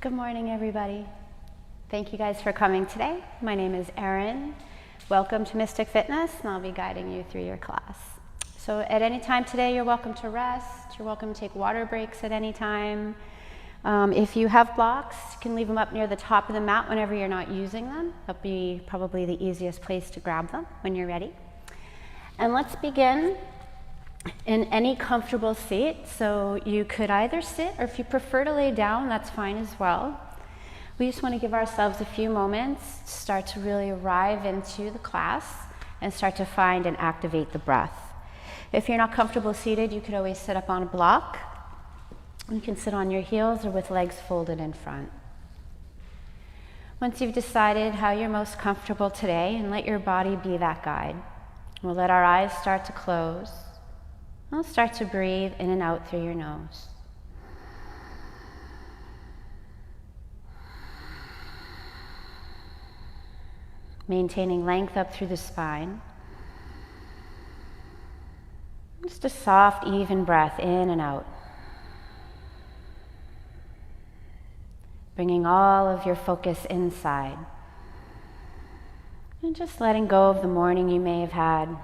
Good morning, everybody. Thank you guys for coming today. My name is Erin. Welcome to Mystic Fitness, and I'll be guiding you through your class. So at any time today, you're welcome to rest. You're welcome to take water breaks at any time. If you have blocks, you can leave them up near the top of the mat whenever you're not using them. That'll be probably the easiest place to grab them when you're ready. And let's begin in any comfortable seat. So you could either sit, or if you prefer to lay down, that's fine as well. We just want to give ourselves a few moments to start to really arrive into the class and start to find and activate the breath. If you're not comfortable seated, you could always sit up on a block. You can sit on your heels or with legs folded in front. Once you've decided how you're most comfortable today, and let your body be that guide, we'll let our eyes start to close. We'll start to breathe in and out through your nose. Maintaining length up through the spine. Just a soft, even breath in and out. Bringing all of your focus inside. And just letting go of the morning you may have had,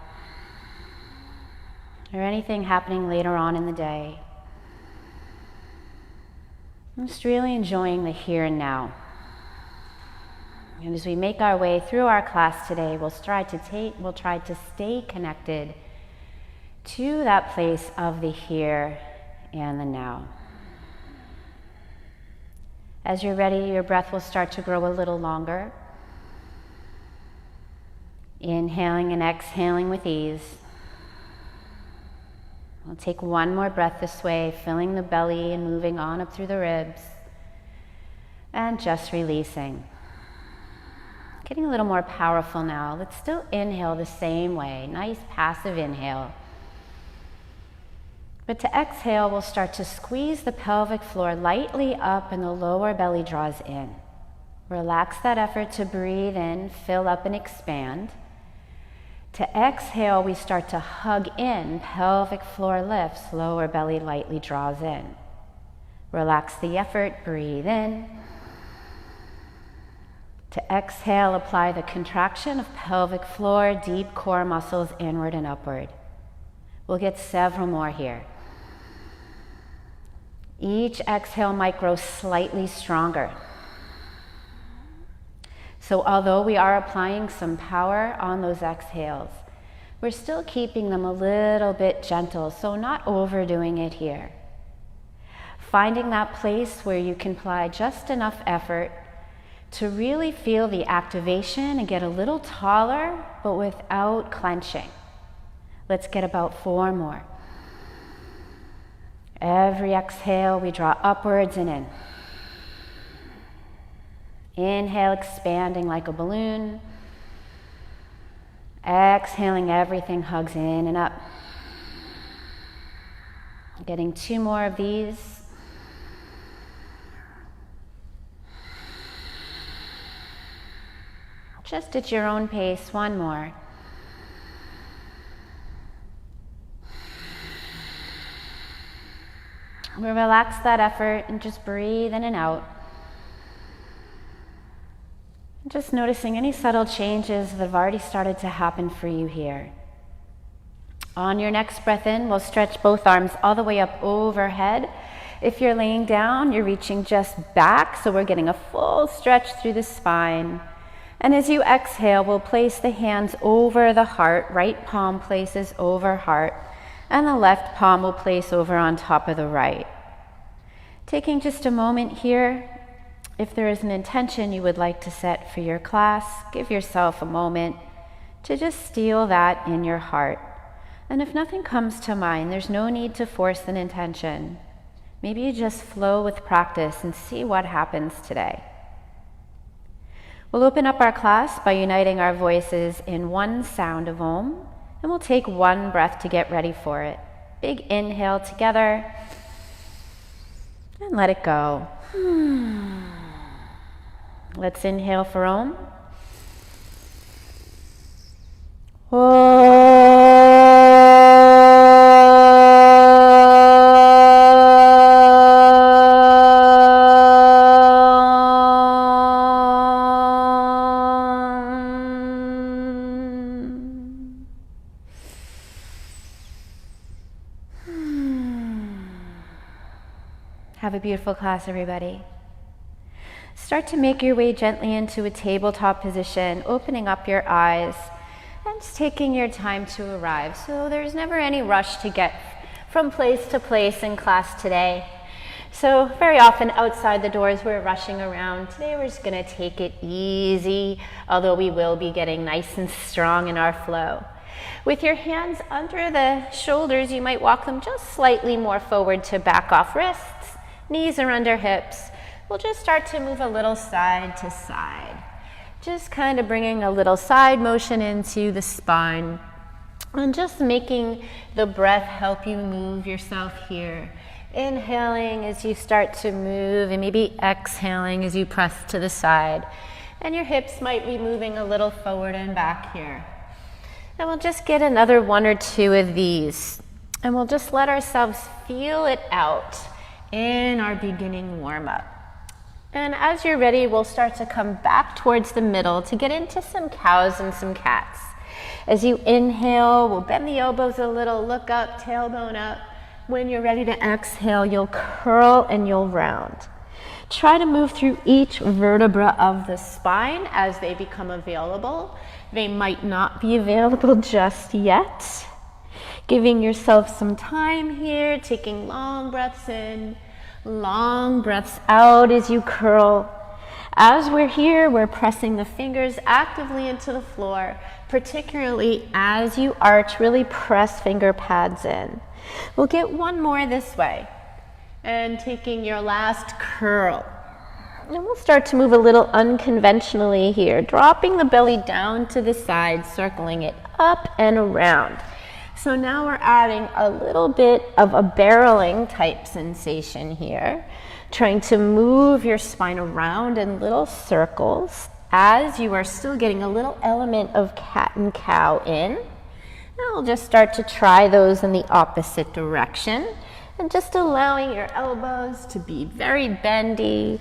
or anything happening later on in the day. I'm just really enjoying the here and now. And as we make our way through our class today, we'll try to stay connected to that place of the here and the now. As you're ready, your breath will start to grow a little longer. Inhaling and exhaling with ease. We'll take one more breath this way, filling the belly and moving on up through the ribs. And just releasing. Getting a little more powerful now. Let's still inhale the same way. Nice passive inhale. But to exhale, we'll start to squeeze the pelvic floor lightly up and the lower belly draws in. Relax that effort to breathe in, fill up and expand. To exhale, we start to hug in, pelvic floor lifts, lower belly lightly draws in. Relax the effort, breathe in. To exhale, apply the contraction of pelvic floor, deep core muscles inward and upward. We'll get several more here. Each exhale might grow slightly stronger. So although we are applying some power on those exhales, we're still keeping them a little bit gentle, so not overdoing it here. Finding that place where you can apply just enough effort to really feel the activation and get a little taller, but without clenching. Let's get about 4 more. Every exhale, we draw upwards and in. Inhale, expanding like a balloon. Exhaling, everything hugs in and up. Getting 2 more of these. Just at your own pace, 1 more. We'll relax that effort and just breathe in and out. Just noticing any subtle changes that have already started to happen for you here. On your next breath in, we'll stretch both arms all the way up overhead. If you're laying down, you're reaching just back, so we're getting a full stretch through the spine. And as you exhale, we'll place the hands over the heart. Right palm places over heart, and the left palm will place over on top of the right. Taking just a moment here. If there is an intention you would like to set for your class, give yourself a moment to just steal that in your heart. And if nothing comes to mind, there's no need to force an intention. Maybe you just flow with practice and see what happens today. We'll open up our class by uniting our voices in one sound of Om, and we'll take 1 breath to get ready for it. Big inhale together, and let it go. Let's inhale for Om. Have a beautiful class, everybody. Start to make your way gently into a tabletop position, opening up your eyes and just taking your time to arrive. So there's never any rush to get from place to place in class today. So very often outside the doors we're rushing around. Today we're just going to take it easy, although we will be getting nice and strong in our flow. With your hands under the shoulders, you might walk them just slightly more forward to back off wrists. Knees are under hips. We'll just start to move a little side to side. Just kind of bringing a little side motion into the spine and just making the breath help you move yourself here. Inhaling as you start to move and maybe exhaling as you press to the side. And your hips might be moving a little forward and back here. And we'll just get another one or two of these. And we'll just let ourselves feel it out in our beginning warm-up. And as you're ready, we'll start to come back towards the middle to get into some cows and some cats. As you inhale, we'll bend the elbows a little, look up, tailbone up. When you're ready to exhale, you'll curl and you'll round. Try to move through each vertebra of the spine as they become available. They might not be available just yet. Giving yourself some time here, taking long breaths in, long breaths out as you curl. As we're here, we're pressing the fingers actively into the floor, particularly as you arch, really press finger pads in. We'll get one more this way. And taking your last curl. And we'll start to move a little unconventionally here, dropping the belly down to the side, circling it up and around. So now we're adding a little bit of a barreling type sensation here, trying to move your spine around in little circles as you are still getting a little element of cat and cow in. And we'll just start to try those in the opposite direction and just allowing your elbows to be very bendy.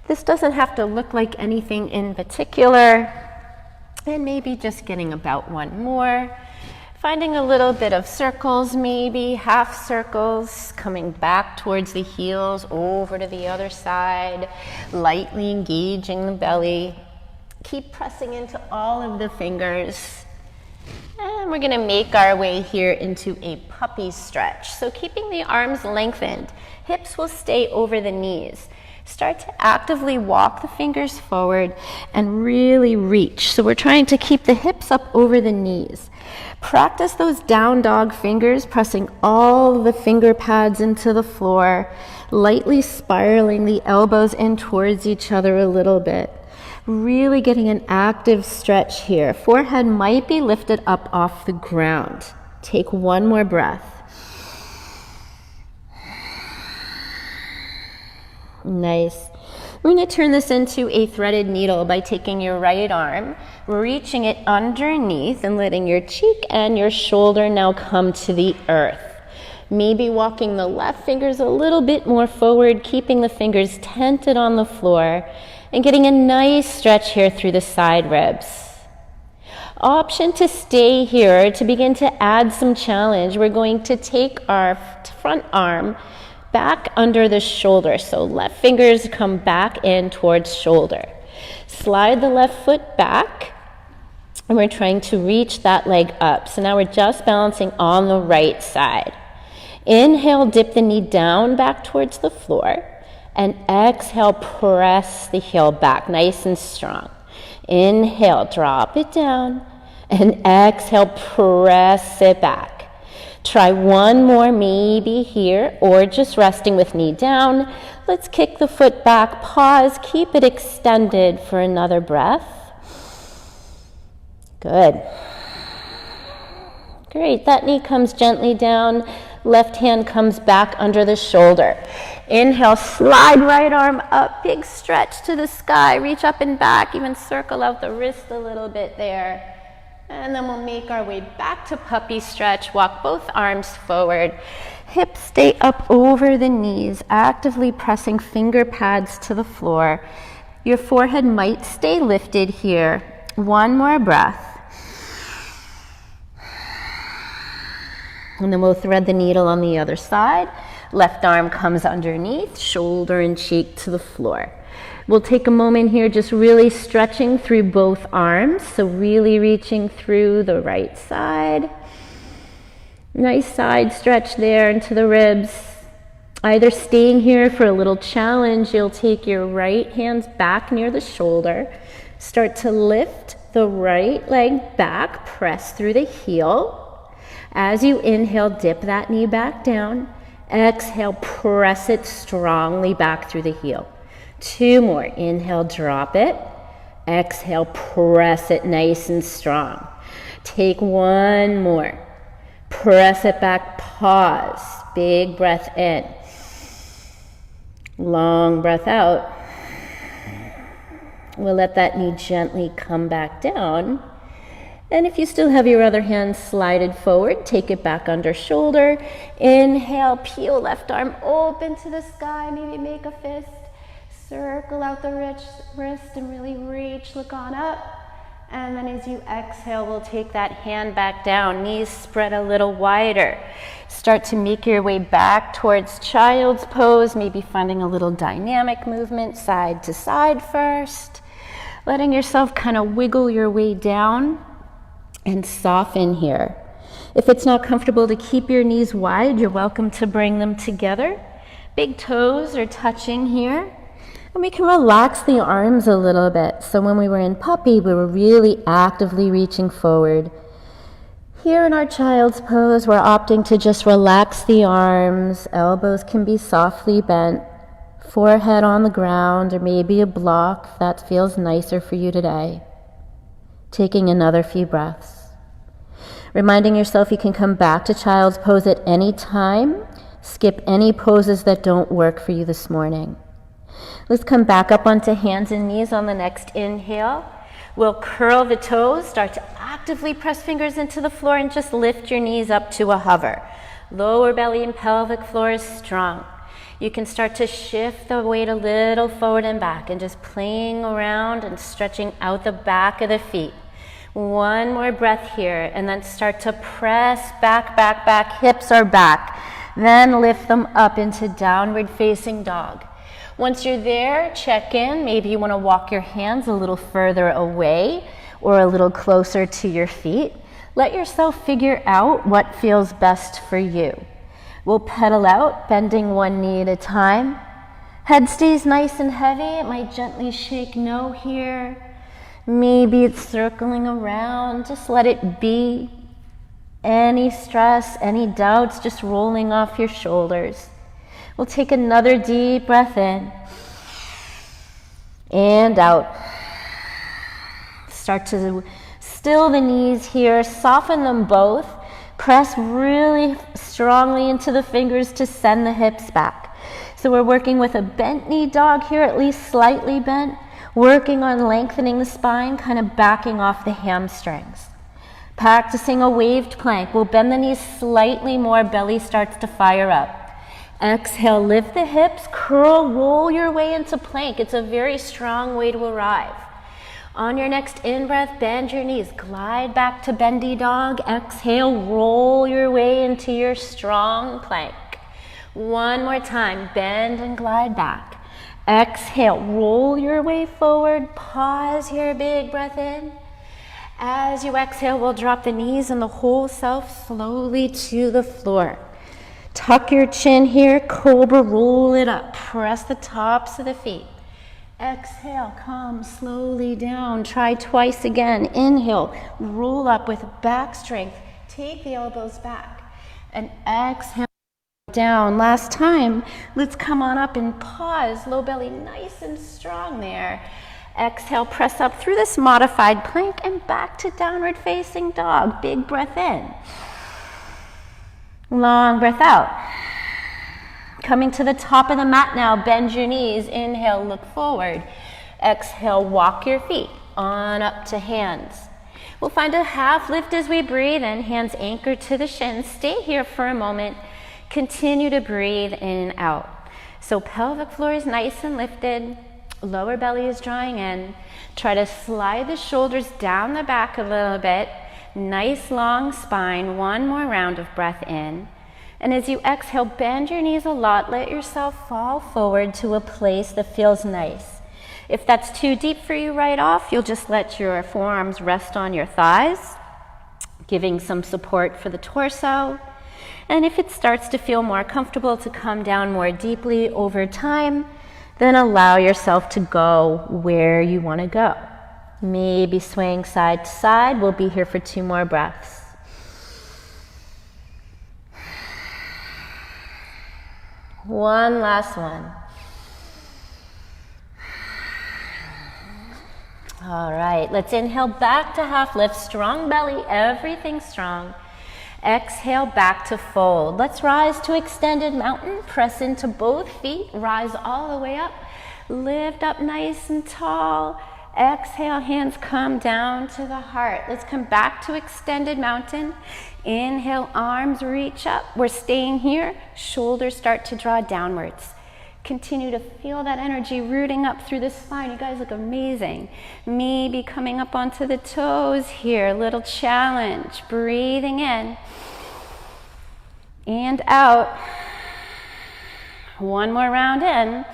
This doesn't have to look like anything in particular. And maybe just getting about one more. Finding a little bit of circles, maybe half circles, coming back towards the heels, over to the other side, lightly engaging the belly. Keep pressing into all of the fingers. And we're going to make our way here into a puppy stretch. So keeping the arms lengthened, hips will stay over the knees. Start to actively walk the fingers forward and really reach. So we're trying to keep the hips up over the knees. Practice those down dog fingers, pressing all the finger pads into the floor, lightly spiraling the elbows in towards each other a little bit. Really getting an active stretch here. Forehead might be lifted up off the ground. Take one more breath. Nice. We're going to turn this into a threaded needle by taking your right arm, reaching it underneath and letting your cheek and your shoulder now come to the earth. Maybe walking the left fingers a little bit more forward, keeping the fingers tented on the floor, and getting a nice stretch here through the side ribs. Option to stay here to begin to add some challenge. We're going to take our front arm back under the shoulder. So left fingers come back in towards shoulder. Slide the left foot back, and we're trying to reach that leg up. So now we're just balancing on the right side. Inhale, dip the knee down back towards the floor. And exhale, press the heel back, nice and strong. Inhale, drop it down. And exhale, press it back. Try one more, maybe here, or just resting with knee down. Let's kick the foot back, pause, keep it extended for another breath. Good. Great, that knee comes gently down. Left hand comes back under the shoulder. Inhale, slide right arm up, big stretch to the sky, reach up and back, even circle out the wrist a little bit there. And then we'll make our way back to puppy stretch, walk both arms forward. Hips stay up over the knees, actively pressing finger pads to the floor. Your forehead might stay lifted here. One more breath. And then we'll thread the needle on the other side. Left arm comes underneath, shoulder and cheek to the floor. We'll take a moment here just really stretching through both arms. So really reaching through the right side. Nice side stretch there into the ribs. Either staying here for a little challenge, you'll take your right hands back near the shoulder. Start to lift the right leg back, press through the heel. As you inhale, dip that knee back down. Exhale, press it strongly back through the heel. 2 more. Inhale, drop it. Exhale, press it nice and strong. Take 1 more. Press it back, pause. Big breath in. Long breath out. We'll let that knee gently come back down. And if you still have your other hand slided forward, take it back under shoulder. Inhale, peel left arm open to the sky. Maybe make a fist. Circle out the wrist and really reach, look on up. And then as you exhale, we'll take that hand back down. Knees spread a little wider. Start to make your way back towards child's pose, maybe finding a little dynamic movement side to side first. Letting yourself kind of wiggle your way down and soften here. If it's not comfortable to keep your knees wide, you're welcome to bring them together. Big toes are touching here. And we can relax the arms a little bit. So when we were in puppy, we were really actively reaching forward. Here in our child's pose, we're opting to just relax the arms. Elbows can be softly bent. Forehead on the ground, or maybe a block if that feels nicer for you today. Taking another few breaths. Reminding yourself you can come back to child's pose at any time. Skip any poses that don't work for you this morning. Let's come back up onto hands and knees on the next inhale. We'll curl the toes, start to actively press fingers into the floor and just lift your knees up to a hover. Lower belly and pelvic floor is strong. You can start to shift the weight a little forward and back and just playing around and stretching out the back of the feet. 1 more breath here and then start to press back, back, back. Hips are back. Then lift them up into downward facing dog. Once you're there, check in. Maybe you want to walk your hands a little further away or a little closer to your feet. Let yourself figure out what feels best for you. We'll pedal out, bending 1 knee at a time. Head stays nice and heavy. It might gently shake no here. Maybe it's circling around. Just let it be. Any stress, any doubts, just rolling off your shoulders. We'll take another deep breath in and out. Start to still the knees here, soften them both. Press really strongly into the fingers to send the hips back. So we're working with a bent knee dog here, at least slightly bent, working on lengthening the spine, kind of backing off the hamstrings. Practicing a waved plank. We'll bend the knees slightly more, belly starts to fire up. Exhale, lift the hips, curl, roll your way into plank. It's a very strong way to arrive. On your next in-breath, bend your knees. Glide back to bendy dog. Exhale, roll your way into your strong plank. 1 more time, bend and glide back. Exhale, roll your way forward. Pause here, big breath in. As you exhale, we'll drop the knees and the whole self slowly to the floor. Tuck your chin here, cobra, roll it up. Press the tops of the feet. Exhale, come slowly down. Try twice again. Inhale, roll up with back strength. Take the elbows back. And exhale down. Last time, let's come on up and pause. Low belly nice and strong there. Exhale, press up through this modified plank and back to downward facing dog. Big breath in. Long breath out. Coming to the top of the mat now, bend your knees. Inhale, look forward. Exhale, walk your feet on up to hands. We'll find a half lift as we breathe in, hands anchored to the shins. Stay here for a moment. Continue to breathe in and out. So pelvic floor is nice and lifted. Lower belly is drawing in. Try to slide the shoulders down the back a little bit. Nice long spine. 1 more round of breath in. And as you exhale, bend your knees a lot. Let yourself fall forward to a place that feels nice. If that's too deep for you right off, you'll just let your forearms rest on your thighs, giving some support for the torso. And if it starts to feel more comfortable to come down more deeply over time, then allow yourself to go where you want to go. Maybe swaying side to side. We'll be here for 2 more breaths. One last one. All right, let's inhale back to half lift, strong belly, everything strong. Exhale back to fold. Let's rise to extended mountain. Press into both feet, rise all the way up. Lift up nice and tall. Exhale, hands come down to the heart. Let's come back to extended mountain. Inhale, arms reach up. We're staying here. Shoulders start to draw downwards. Continue to feel that energy rooting up through the spine. You guys look amazing. Maybe coming up onto the toes here. Little challenge. Breathing in and out. One more round in.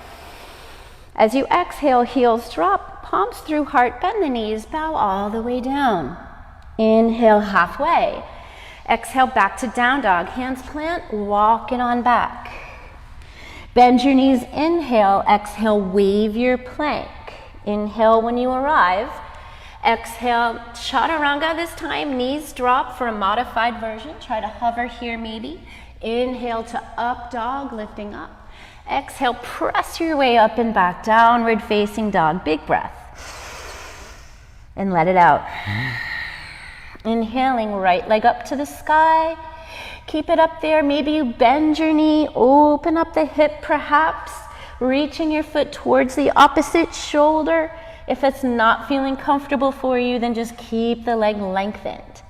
As you exhale, heels drop, palms through heart, bend the knees, bow all the way down. Inhale halfway. Exhale back to down dog. Hands plant, walk it on back. Bend your knees, inhale, exhale, wave your plank. Inhale when you arrive. Exhale, chaturanga this time, knees drop for a modified version. Try to hover here maybe. Inhale to up dog, lifting up. Exhale, press your way up and back, downward facing dog. Big breath. And let it out. Inhaling, right leg up to the sky. Keep it up there. Maybe you bend your knee, open up the hip perhaps, reaching your foot towards the opposite shoulder. If it's not feeling comfortable for you, then just keep the leg lengthened.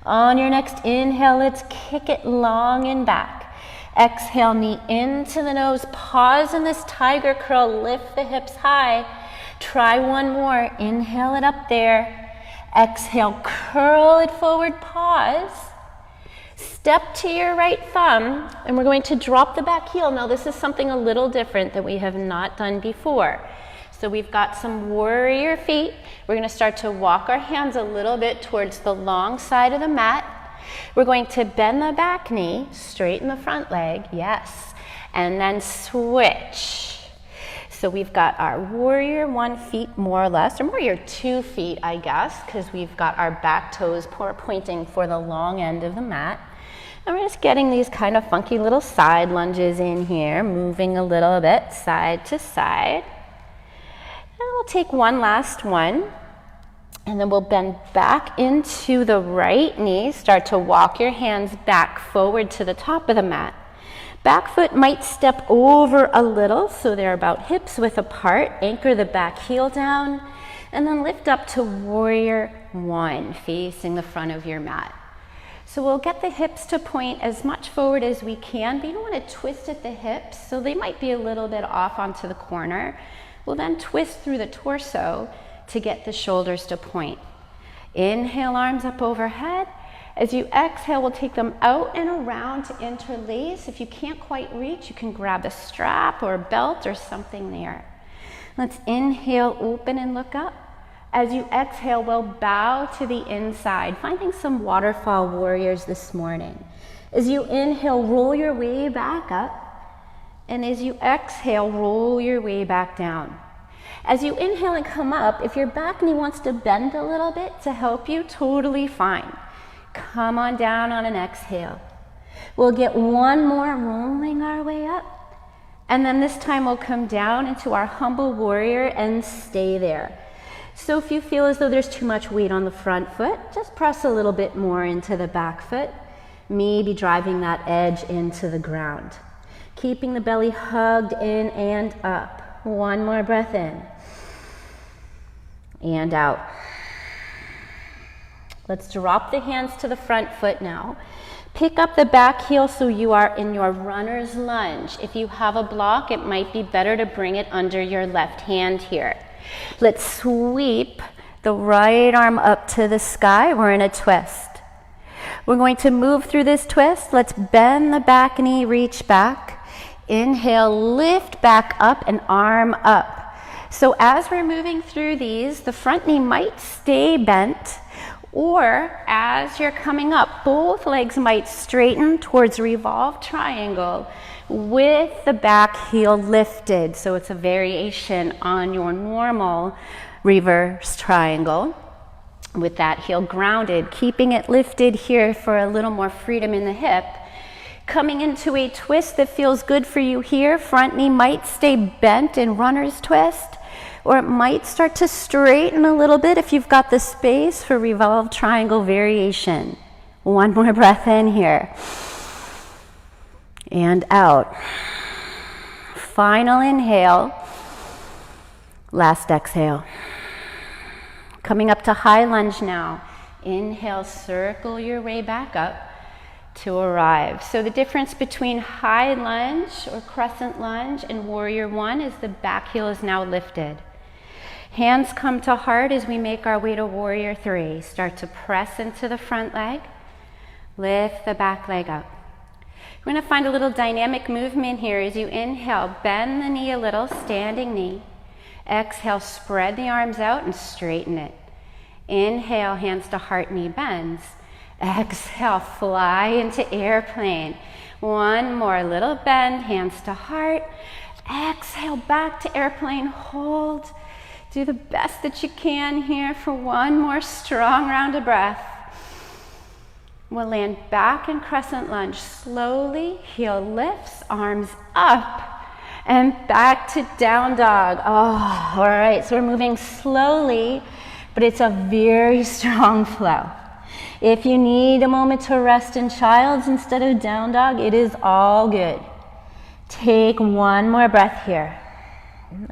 On your next inhale, let's kick it long and back. Exhale, knee into the nose. Pause in this tiger curl. Lift the hips high. Try one more. Inhale it up there. Exhale, curl it forward. Pause. Step to your right thumb, and we're going to drop the back heel. Now, this is something a little different that we have not done before. So we've got some warrior feet. We're going to start to walk our hands a little bit towards the long side of the mat. We're going to bend the back knee, straighten the front leg, yes, and then switch. So we've got our warrior 1 feet more or less, or warrior 2 feet, I guess, because we've got our back toes pointing for the long end of the mat. And we're just getting these kind of funky little side lunges in here, moving a little bit side to side. And we'll take one last one. And then we'll bend back into the right knee. Start to walk your hands back forward to the top of the mat. Back foot might step over a little, so they're about hips width apart. Anchor the back heel down. And then lift up to warrior 1, facing the front of your mat. So we'll get the hips to point as much forward as we can, but you don't want to twist at the hips, so they might be a little bit off onto the corner. We'll then twist through the torso to get the shoulders to point. Inhale, arms up overhead. As you exhale, we'll take them out and around to interlace. If you can't quite reach, you can grab a strap or a belt or something there. Let's inhale, open and look up. As you exhale, we'll bow to the inside, finding some waterfall warriors this morning. As you inhale, roll your way back up. And as you exhale, roll your way back down. As you inhale and come up, if your back knee wants to bend a little bit to help you, totally fine. Come on down on an exhale. We'll get one more, rolling our way up. And then this time we'll come down into our humble warrior and stay there. So if you feel as though there's too much weight on the front foot, just press a little bit more into the back foot, maybe driving that edge into the ground. Keeping the belly hugged in and up. One more breath in and out. Let's drop the hands to the front foot now. Pick up the back heel so you are in your runner's lunge. If you have a block, it might be better to bring it under your left hand here. Let's sweep the right arm up to the sky. We're in a twist. We're going to move through this twist. Let's bend the back knee, reach back. Inhale, lift back up and arm up. So as we're moving through these, the front knee might stay bent, or as you're coming up, both legs might straighten towards revolved triangle with the back heel lifted. So it's a variation on your normal reverse triangle with that heel grounded, keeping it lifted here for a little more freedom in the hip. Coming into a twist that feels good for you here, front knee might stay bent in runner's twist, or it might start to straighten a little bit if you've got the space for revolved triangle variation. One more breath in here. And out. Final inhale. Last exhale. Coming up to high lunge now. Inhale, circle your way back up to arrive. So the difference between high lunge or crescent lunge and warrior one is the back heel is now lifted. Hands come to heart as we make our way to warrior three. Start to press into the front leg. Lift the back leg up. We're going to find a little dynamic movement here as you inhale, bend the knee a little, standing knee. Exhale, spread the arms out and straighten it. Inhale, hands to heart, knee bends. Exhale, fly into airplane. One more little bend, hands to heart. Exhale, back to airplane, hold. Do the best that you can here for one more strong round of breath. We'll land back in crescent lunge. Slowly, heel lifts, arms up, and back to down dog. Oh, all right, so we're moving slowly, but it's a very strong flow. If you need a moment to rest in child's instead of down dog, it is all good. Take one more breath here.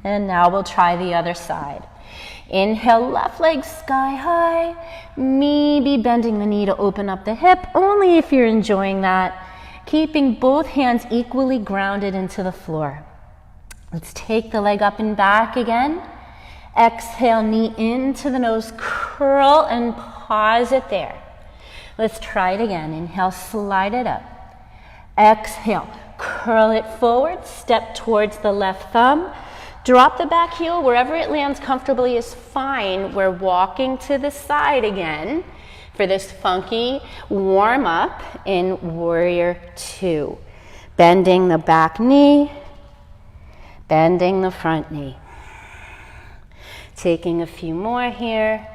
And now we'll try the other side. Inhale, left leg sky high. Maybe bending the knee to open up the hip, only if you're enjoying that. Keeping both hands equally grounded into the floor. Let's take the leg up and back again. Exhale, knee into the nose, curl and pause it there. Let's try it again. Inhale, slide it up. Exhale, curl it forward, step towards the left thumb. Drop the back heel, wherever it lands comfortably is fine. We're walking to the side again for this funky warm up in warrior two. Bending the back knee, bending the front knee. Taking a few more here.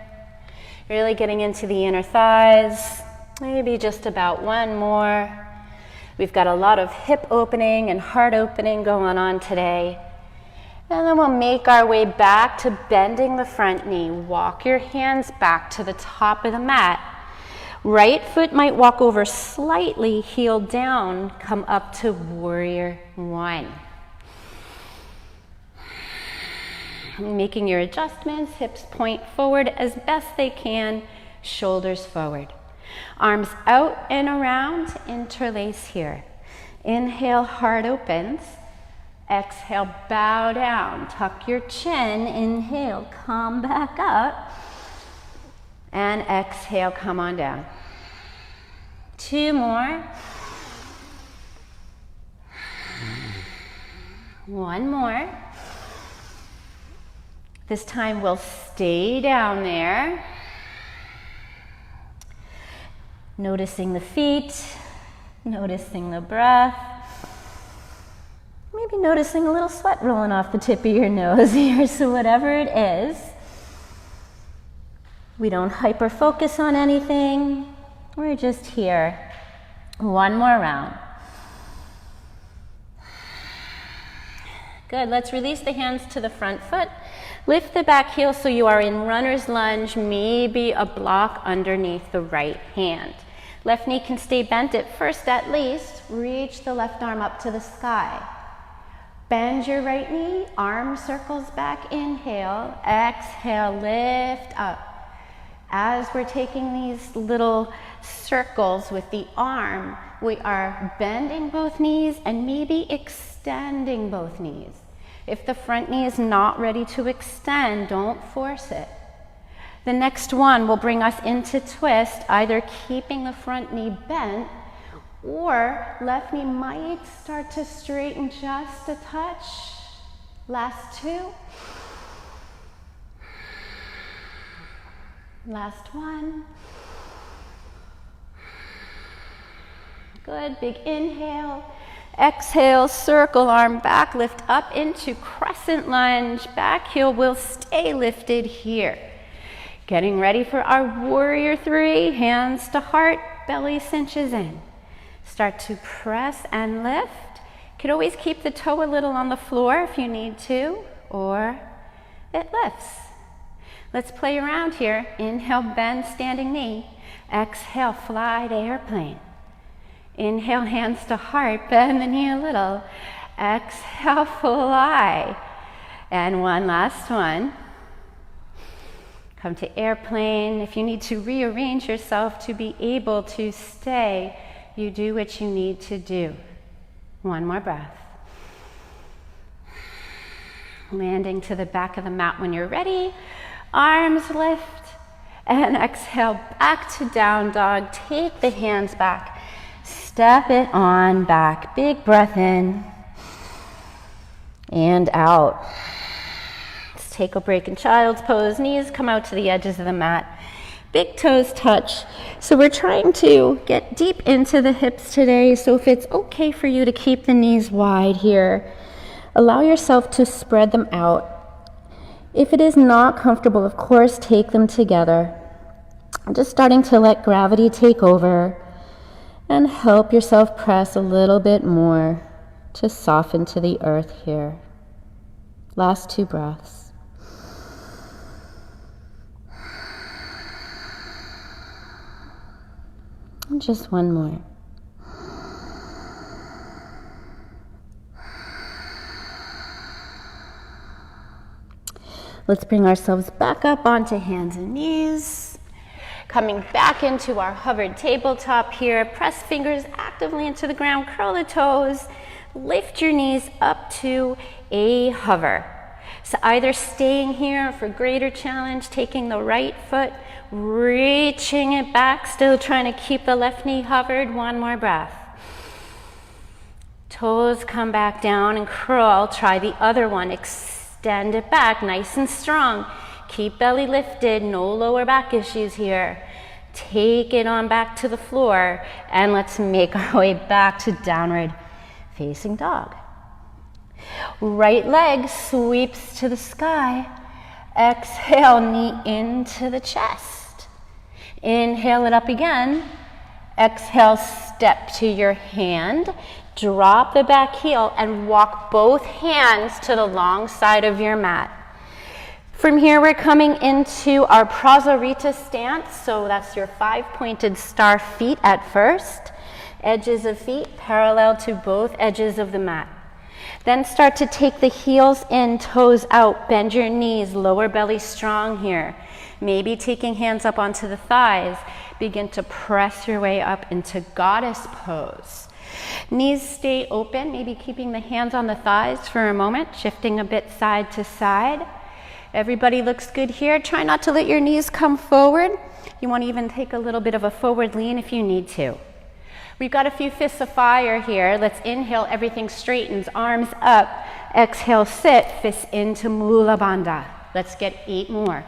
Really getting into the inner thighs. Maybe just about one more. We've got a lot of hip opening and heart opening going on today. And then we'll make our way back to bending the front knee. Walk your hands back to the top of the mat. Right foot might walk over slightly, heel down, come up to warrior one. Making your adjustments, hips point forward as best they can, shoulders forward. Arms out and around, interlace here. Inhale, heart opens. Exhale, bow down, tuck your chin, inhale, come back up, and exhale, come on down. Two more. One more. This time we'll stay down there. Noticing the feet, noticing the breath. Maybe noticing a little sweat rolling off the tip of your nose here. So whatever it is, we don't hyper focus on anything. We're just here. One more round. Good, let's release the hands to the front foot. Lift the back heel so you are in runner's lunge, maybe a block underneath the right hand. Left knee can stay bent at first at least. Reach the left arm up to the sky. Bend your right knee, arm circles back, inhale, exhale, lift up. As we're taking these little circles with the arm, we are bending both knees and maybe extending both knees. If the front knee is not ready to extend, don't force it. The next one will bring us into twist, either keeping the front knee bent or left knee might start to straighten just a touch. Last two. Last one. Good, big inhale. Exhale, circle arm back, lift up into crescent lunge. Back heel will stay lifted here. Getting ready for our warrior three, hands to heart, belly cinches in. Start to press and lift. You could always keep the toe a little on the floor if you need to, or it lifts. Let's play around here. Inhale, bend standing knee. Exhale, fly to airplane. Inhale, hands to heart, bend the knee a little. Exhale, fly. And one last one. Come to airplane. If you need to rearrange yourself to be able to stay, you do what you need to do. One more breath. Landing to the back of the mat when you're ready. Arms lift. And exhale, back to down dog. Take the hands back. Step it on back. Big breath in. And out. Take a break in child's pose. Knees come out to the edges of the mat. Big toes touch. So we're trying to get deep into the hips today. So if it's okay for you to keep the knees wide here, allow yourself to spread them out. If it is not comfortable, of course, take them together. I'm just starting to let gravity take over and help yourself press a little bit more to soften to the earth here. Last two breaths. And just one more. Let's bring ourselves back up onto hands and knees. Coming back into our hovered tabletop here. Press fingers actively into the ground. Curl the toes. Lift your knees up to a hover. So either staying here for greater challenge, taking the right foot, reaching it back, still trying to keep the left knee hovered. One more breath. Toes come back down and curl. Try the other one. Extend it back, nice and strong. Keep belly lifted, no lower back issues here. Take it on back to the floor, and let's make our way back to downward facing dog. Right leg sweeps to the sky. Exhale, knee into the chest. Inhale it up again. Exhale, step to your hand. Drop the back heel and walk both hands to the long side of your mat. From here, we're coming into our Prasarita stance. So that's your 5-pointed star feet at first. Edges of feet parallel to both edges of the mat. Then start to take the heels in, toes out, bend your knees, lower belly strong here. Maybe taking hands up onto the thighs. Begin to press your way up into goddess pose. Knees stay open, maybe keeping the hands on the thighs for a moment, shifting a bit side to side. Everybody looks good here. Try not to let your knees come forward. You want to even take a little bit of a forward lean if you need to. We've got a few fists of fire here. Let's inhale, everything straightens, arms up. Exhale, sit, fists into Mula Bandha. Let's get 8 more.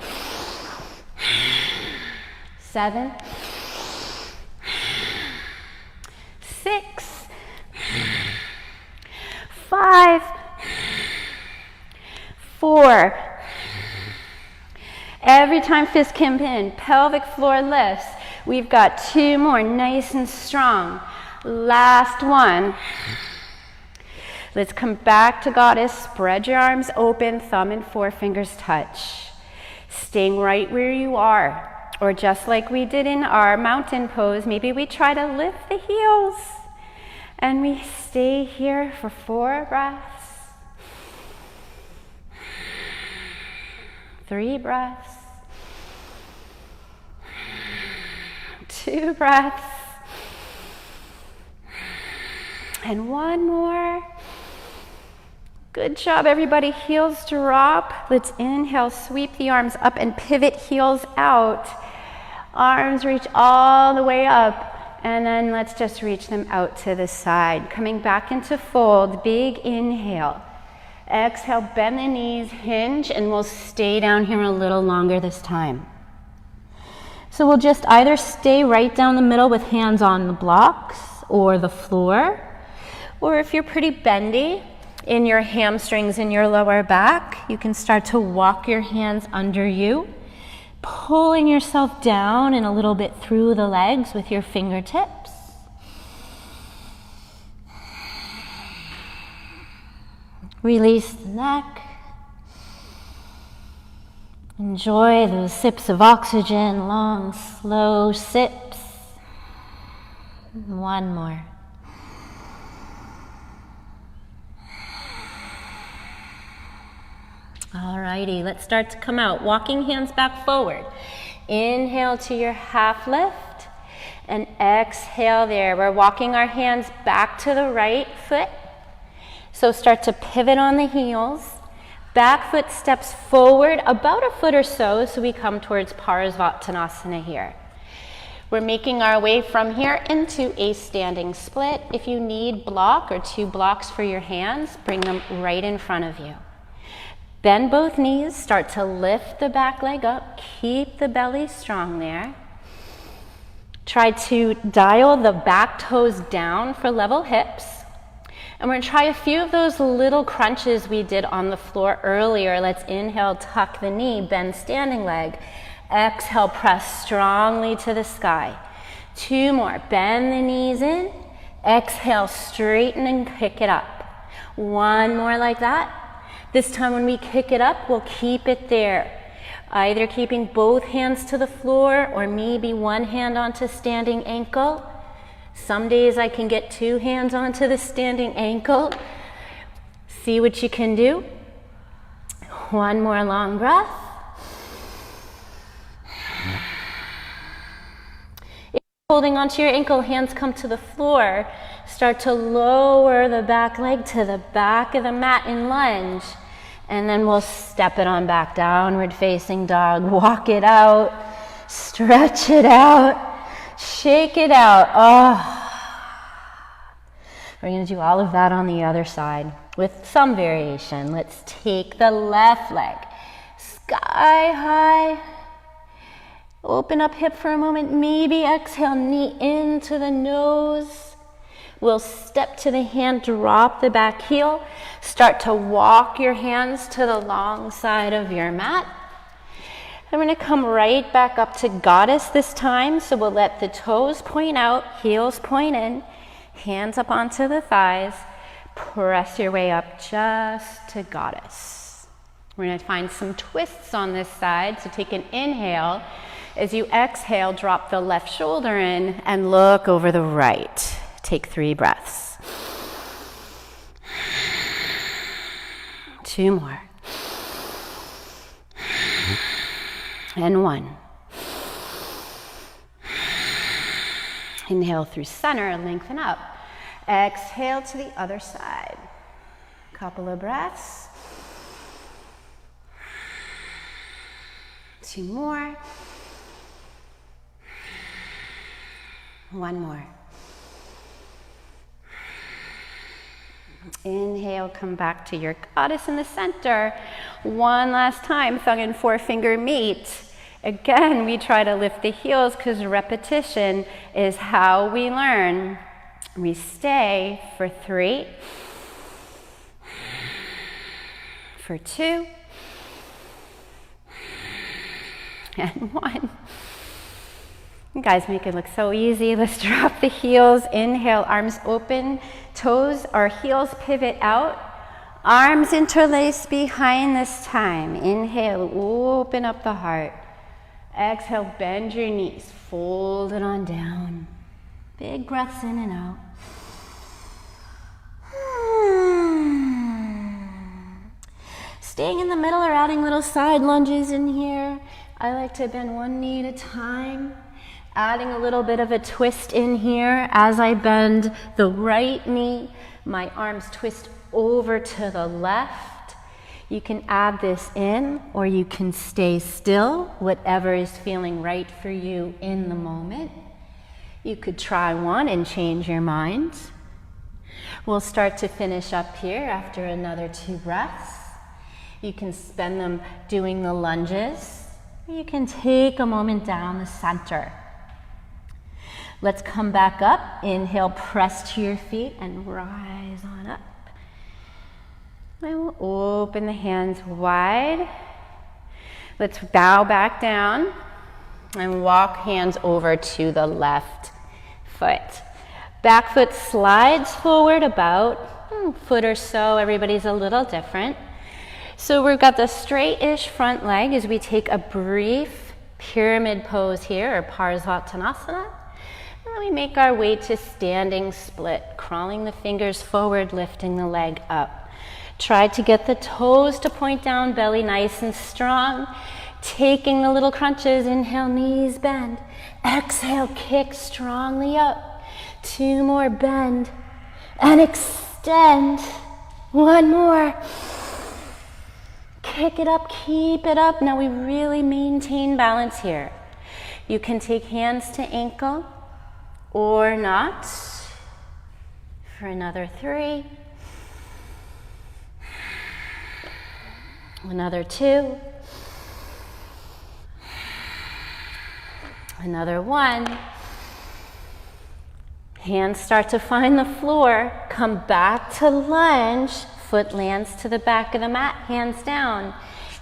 7, 6, 5, 4. Every time fist come in, pelvic floor lifts. We've got 2 more, nice and strong. Last one. Let's come back to goddess. Spread your arms open, thumb and forefingers touch. Staying right where you are. Or just like we did in our mountain pose, maybe we try to lift the heels. And we stay here for 4 breaths. 3 breaths. 2 breaths. And 1 more. Good job, everybody. Heels drop. Let's inhale, sweep the arms up and pivot heels out. Arms reach all the way up. And then let's just reach them out to the side. Coming back into fold, big inhale. Exhale, bend the knees, hinge, and we'll stay down here a little longer this time. So we'll just either stay right down the middle with hands on the blocks or the floor, or if you're pretty bendy in your hamstrings in your lower back, you can start to walk your hands under you, pulling yourself down and a little bit through the legs with your fingertips. Release the neck. Enjoy those sips of oxygen, long, slow sips. One more. Alrighty, let's start to come out. Walking hands back forward. Inhale to your half lift and exhale there. We're walking our hands back to the right foot. So start to pivot on the heels. Back foot steps forward about a foot or so we come towards Parsvattanasana here. We're making our way from here into a standing split. If you need block or 2 blocks for your hands, bring them right in front of you. Bend both knees, start to lift the back leg up, keep the belly strong there. Try to dial the back toes down for level hips. And we're going to try a few of those little crunches we did on the floor earlier. Let's inhale, tuck the knee, bend standing leg. Exhale, press strongly to the sky. 2 more, bend the knees in. Exhale, straighten and kick it up. 1 more like that. This time when we kick it up, we'll keep it there. Either keeping both hands to the floor or maybe 1 hand onto standing ankle. Some days I can get 2 hands onto the standing ankle. See what you can do. 1 more long breath. If you're holding onto your ankle, hands come to the floor. Start to lower the back leg to the back of the mat in lunge. And then we'll step it on back, downward facing dog. Walk it out, stretch it out, shake it out. Oh. We're going to do all of that on the other side with some variation. Let's take the left leg sky high. Open up hip for a moment. Maybe exhale, knee into the nose. We'll step to the hand, drop the back heel. Start to walk your hands to the long side of your mat. I'm going to come right back up to goddess this time. So we'll let the toes point out, heels point in, hands up onto the thighs. Press your way up just to goddess. We're going to find some twists on this side. So take an inhale. As you exhale, drop the left shoulder in and look over the right. Take 3 breaths. 2 more. And 1. Inhale through center, lengthen up. Exhale to the other side. Couple of breaths. 2 more. 1 more. Inhale, come back to your goddess in the center. 1 last time, thumb and forefinger meet. Again, we try to lift the heels because repetition is how we learn. We stay for 3, for 2, and 1. You guys make it look so easy. Let's drop the heels. Inhale, arms open, toes or heels pivot out. Arms interlace behind this time. Inhale, open up the heart. Exhale, bend your knees, fold it on down. Big breaths in and out. Staying in the middle or adding little side lunges in here. I like to bend 1 knee at a time. Adding a little bit of a twist in here. As I bend the right knee, my arms twist over to the left. You can add this in, or you can stay still, whatever is feeling right for you in the moment. You could try one and change your mind. We'll start to finish up here after another 2 breaths. You can spend them doing the lunges. You can take a moment down the center. Let's come back up. Inhale, press to your feet and rise on up. And we'll open the hands wide. Let's bow back down and walk hands over to the left foot. Back foot slides forward about a foot or so. Everybody's a little different. So we've got the straight-ish front leg as we take a brief pyramid pose here, or Parsvattanasana. And then we make our way to standing split, crawling the fingers forward, lifting the leg up. Try to get the toes to point down, belly nice and strong. Taking the little crunches, inhale, knees bend. Exhale, kick strongly up. 2 more, bend and extend. 1 more. Kick it up, keep it up. Now we really maintain balance here. You can take hands to ankle or not. For another 3. Another 2. Another 1. Hands start to find the floor. Come back to lunge. Foot lands to the back of the mat, hands down.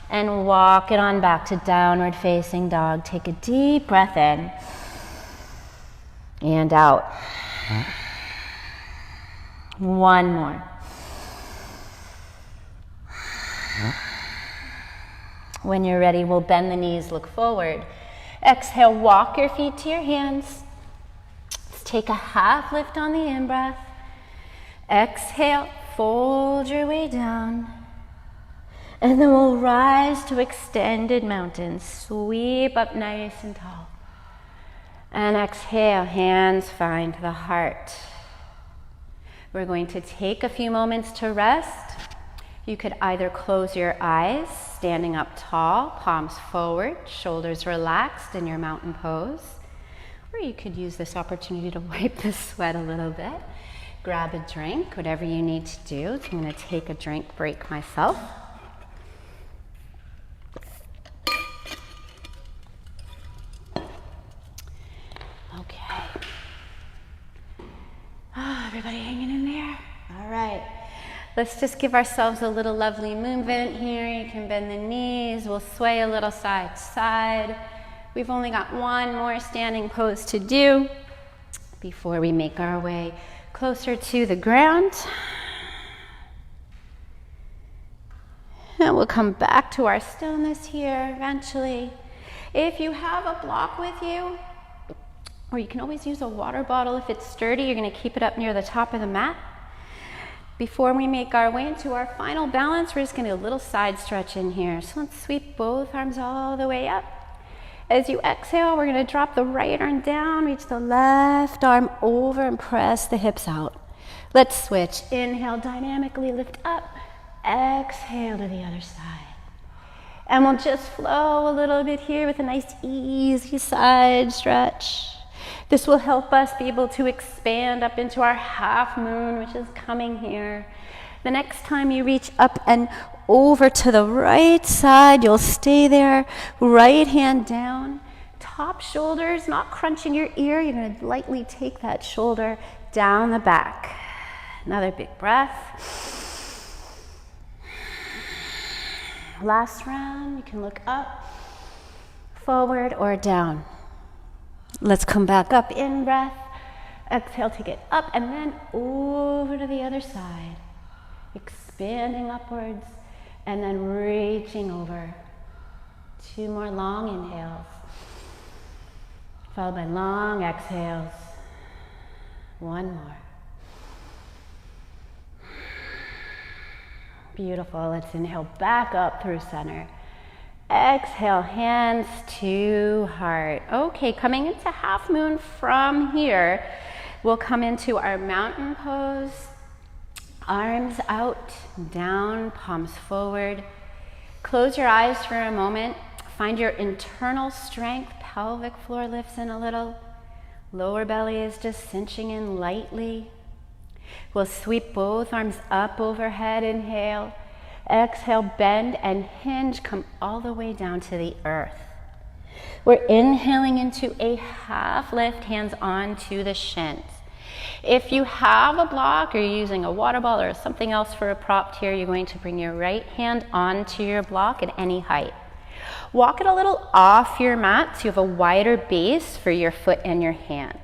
And walk it on back to downward facing dog. Take a deep breath in. And out. 1 more. When you're ready, we'll bend the knees, look forward. Exhale, walk your feet to your hands. Let's take a half lift on the in-breath. Exhale, fold your way down. And then we'll rise to extended mountain. Sweep up nice and tall. And exhale, hands find the heart. We're going to take a few moments to rest. You could either close your eyes, standing up tall, palms forward, shoulders relaxed in your mountain pose. Or you could use this opportunity to wipe the sweat a little bit. Grab a drink, whatever you need to do. So I'm going to take a drink break myself. Okay. Oh, everybody hanging in there? All right. Let's just give ourselves a little lovely movement here. You can bend the knees. We'll sway a little side to side. We've only got 1 more standing pose to do before we make our way closer to the ground. And we'll come back to our stillness here eventually. If you have a block with you, or you can always use a water bottle if it's sturdy, you're going to keep it up near the top of the mat. Before we make our way into our final balance, we're just going to do a little side stretch in here. So let's sweep both arms all the way up. As you exhale, we're going to drop the right arm down, reach the left arm over and press the hips out. Let's switch. Inhale, dynamically lift up. Exhale to the other side. And we'll just flow a little bit here with a nice easy side stretch. This will help us be able to expand up into our half moon, which is coming here. The next time you reach up and over to the right side, you'll stay there. Right hand down, top shoulders, not crunching your ear. You're going to lightly take that shoulder down the back. Another big breath. Last round, you can look up, forward, or down. Let's come back up, in breath. Exhale to get up, and then over to the other side. Expanding upwards, and then reaching over. 2 more long inhales, followed by long exhales. 1 more. Beautiful. Let's inhale back up through center. Exhale, hands to heart. Okay, coming into half moon from here, we'll come into our mountain pose. Arms out, down, palms forward. Close your eyes for a moment. Find your internal strength. Pelvic floor lifts in a little. Lower belly is just cinching in lightly. We'll sweep both arms up overhead. Inhale. Exhale, bend and hinge. Come all the way down to the earth. We're inhaling into a half lift, hands onto the shins. If you have a block or you're using a water ball or something else for a prop here, you're going to bring your right hand onto your block at any height. Walk it a little off your mat so you have a wider base for your foot and your hand.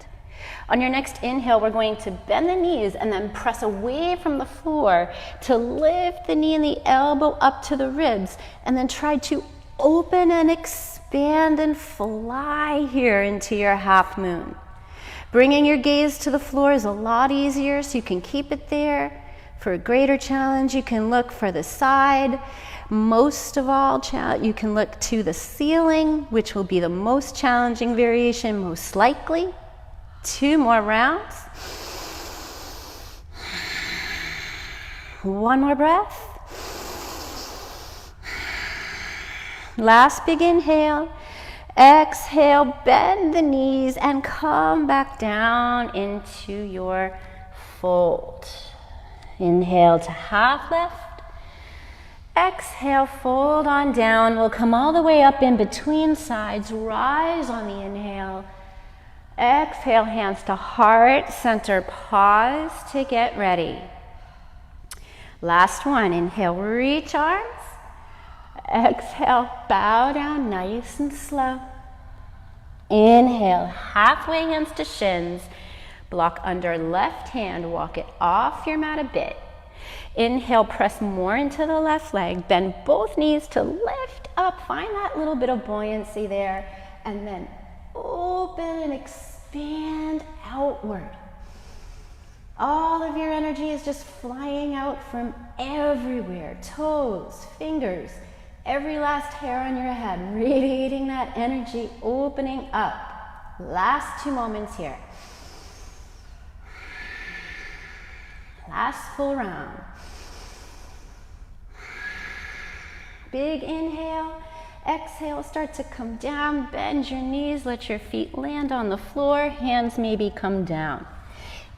On your next inhale, we're going to bend the knees and then press away from the floor to lift the knee and the elbow up to the ribs, and then try to open and expand and fly here into your half moon. Bringing your gaze to the floor is a lot easier, so you can keep it there. For a greater challenge, you can look for the side. Most of all, you can look to the ceiling, which will be the most challenging variation, most likely. 2 more rounds. One more breath. Last big inhale. Exhale, bend the knees and come back down into your fold. Inhale to half lift. Exhale, fold on down. We'll come all the way up in between sides. Rise on the inhale. Exhale, hands to heart, center, pause to get ready. Last one. Inhale, reach arms. Exhale, bow down nice and slow. Inhale, halfway hands to shins. Block under left hand, walk it off your mat a bit. Inhale, press more into the left leg. Bend both knees to lift up. Find that little bit of buoyancy there. And then open and expand outward. All of your energy is just flying out from everywhere. Toes, fingers, every last hair on your head, radiating that energy, opening up. Last 2 moments here. Last full round. Big inhale. Exhale, start to come down. Bend your knees, let your feet land on the floor. Hands maybe come down.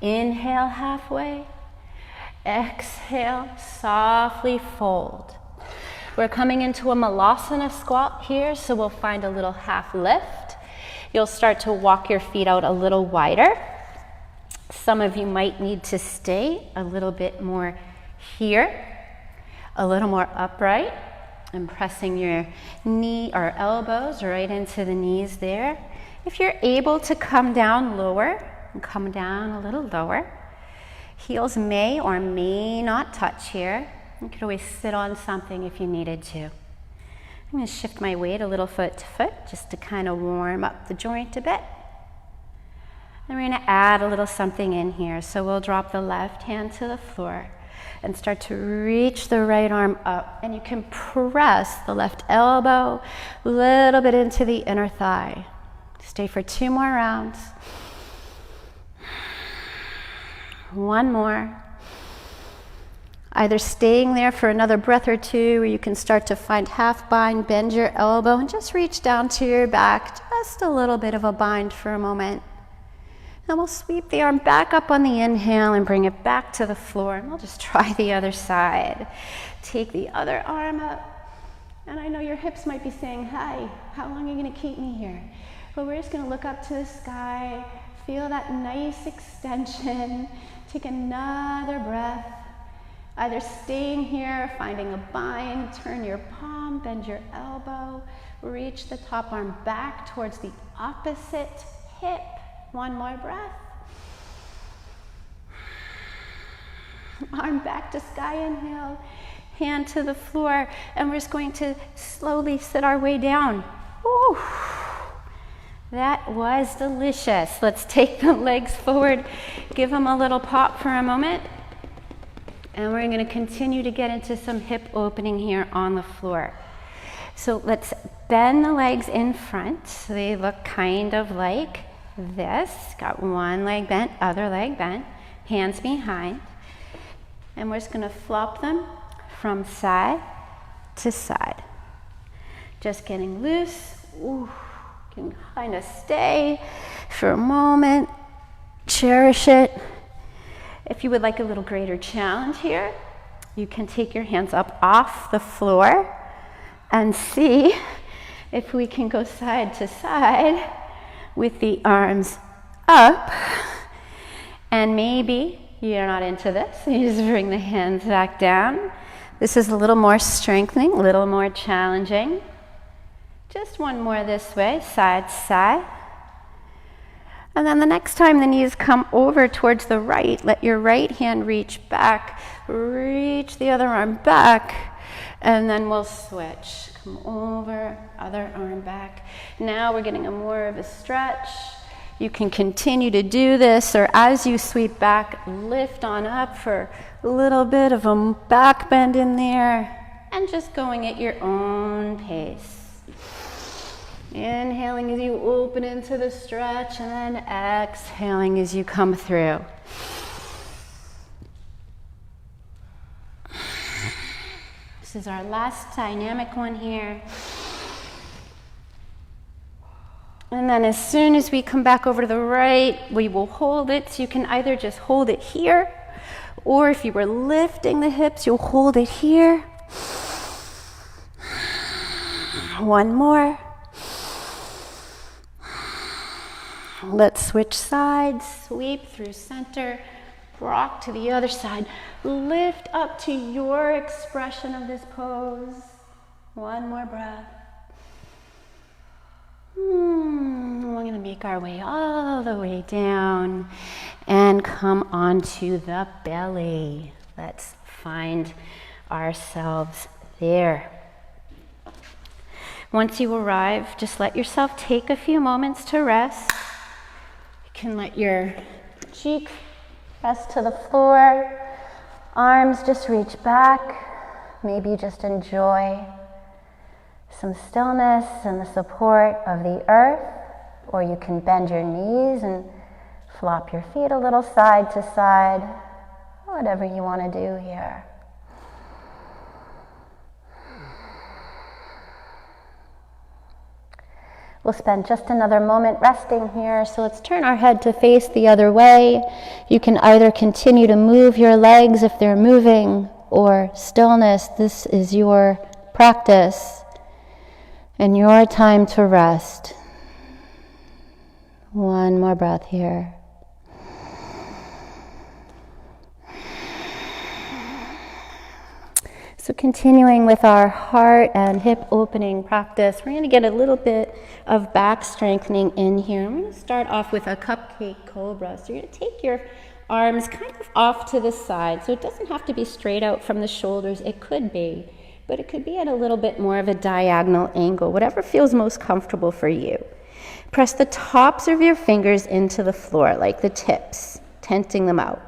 Inhale halfway. Exhale, softly fold. We're coming into a malasana squat here, so we'll find a little half lift. You'll start to walk your feet out a little wider. Some of you might need to stay a little bit more here, a little more upright, and pressing your knee or elbows right into the knees there. If you're able to come down lower, and come down a little lower. Heels may or may not touch here. You could always sit on something if you needed to. I'm going to shift my weight a little foot to foot just to kind of warm up the joint a bit. And we're going to add a little something in here. So we'll drop the left hand to the floor and start to reach the right arm up. And you can press the left elbow a little bit into the inner thigh. Stay for 2 more rounds. 1 more. Either staying there for another breath or 2, or you can start to find half bind, bend your elbow, and just reach down to your back. Just a little bit of a bind for a moment. And we'll sweep the arm back up on the inhale and bring it back to the floor. And we'll just try the other side. Take the other arm up. And I know your hips might be saying, hi, how long are you going to keep me here? But we're just going to look up to the sky, feel that nice extension. Take another breath. Either staying here, finding a bind, turn your palm, bend your elbow, reach the top arm back towards the opposite hip. 1 more breath. Arm back to sky, inhale, hand to the floor, and we're just going to slowly sit our way down. Ooh, that was delicious. Let's take the legs forward, give them a little pop for a moment. And we're going to continue to get into some hip opening here on the floor. So let's bend the legs in front so they look kind of like this. Got one leg bent, other leg bent, hands behind. And we're just going to flop them from side to side. Just getting loose. Ooh, can kind of stay for a moment. Cherish it. If you would like a little greater challenge here, you can take your hands up off the floor and see if we can go side to side with the arms up. And maybe you're not into this, you just bring the hands back down. This is a little more strengthening, a little more challenging. Just one more this way, side to side. And then the next time the knees come over towards the right, let your right hand reach back, reach the other arm back, and then we'll switch. Come over, other arm back. Now we're getting more of a stretch. You can continue to do this, or as you sweep back, lift on up for a little bit of a back bend in there, and just going at your own pace. Inhaling as you open into the stretch, and then exhaling as you come through. This is our last dynamic one here. And then as soon as we come back over to the right, we will hold it. So you can either just hold it here, or if you were lifting the hips, you'll hold it here. One more. Let's switch sides, sweep through center, rock to the other side. Lift up to your expression of this pose. One more breath. We're going to make our way all the way down and come onto the belly. Let's find ourselves there. Once you arrive, just let yourself take a few moments to rest. You can let your cheek rest to the floor, arms just reach back. Maybe just enjoy some stillness and the support of the earth, or you can bend your knees and flop your feet a little side to side, whatever you want to do here. We'll spend just another moment resting here, so let's turn our head to face the other way. You can either continue to move your legs if they're moving, or stillness. This is your practice and your time to rest. One more breath here. So continuing with our heart and hip opening practice, we're going to get a little bit of back strengthening in here. I'm going to start off with a cupcake cobra. So you're going to take your arms kind of off to the side. So it doesn't have to be straight out from the shoulders. It could be, but it could be at a little bit more of a diagonal angle, whatever feels most comfortable for you. Press the tops of your fingers into the floor, like the tips, tenting them out.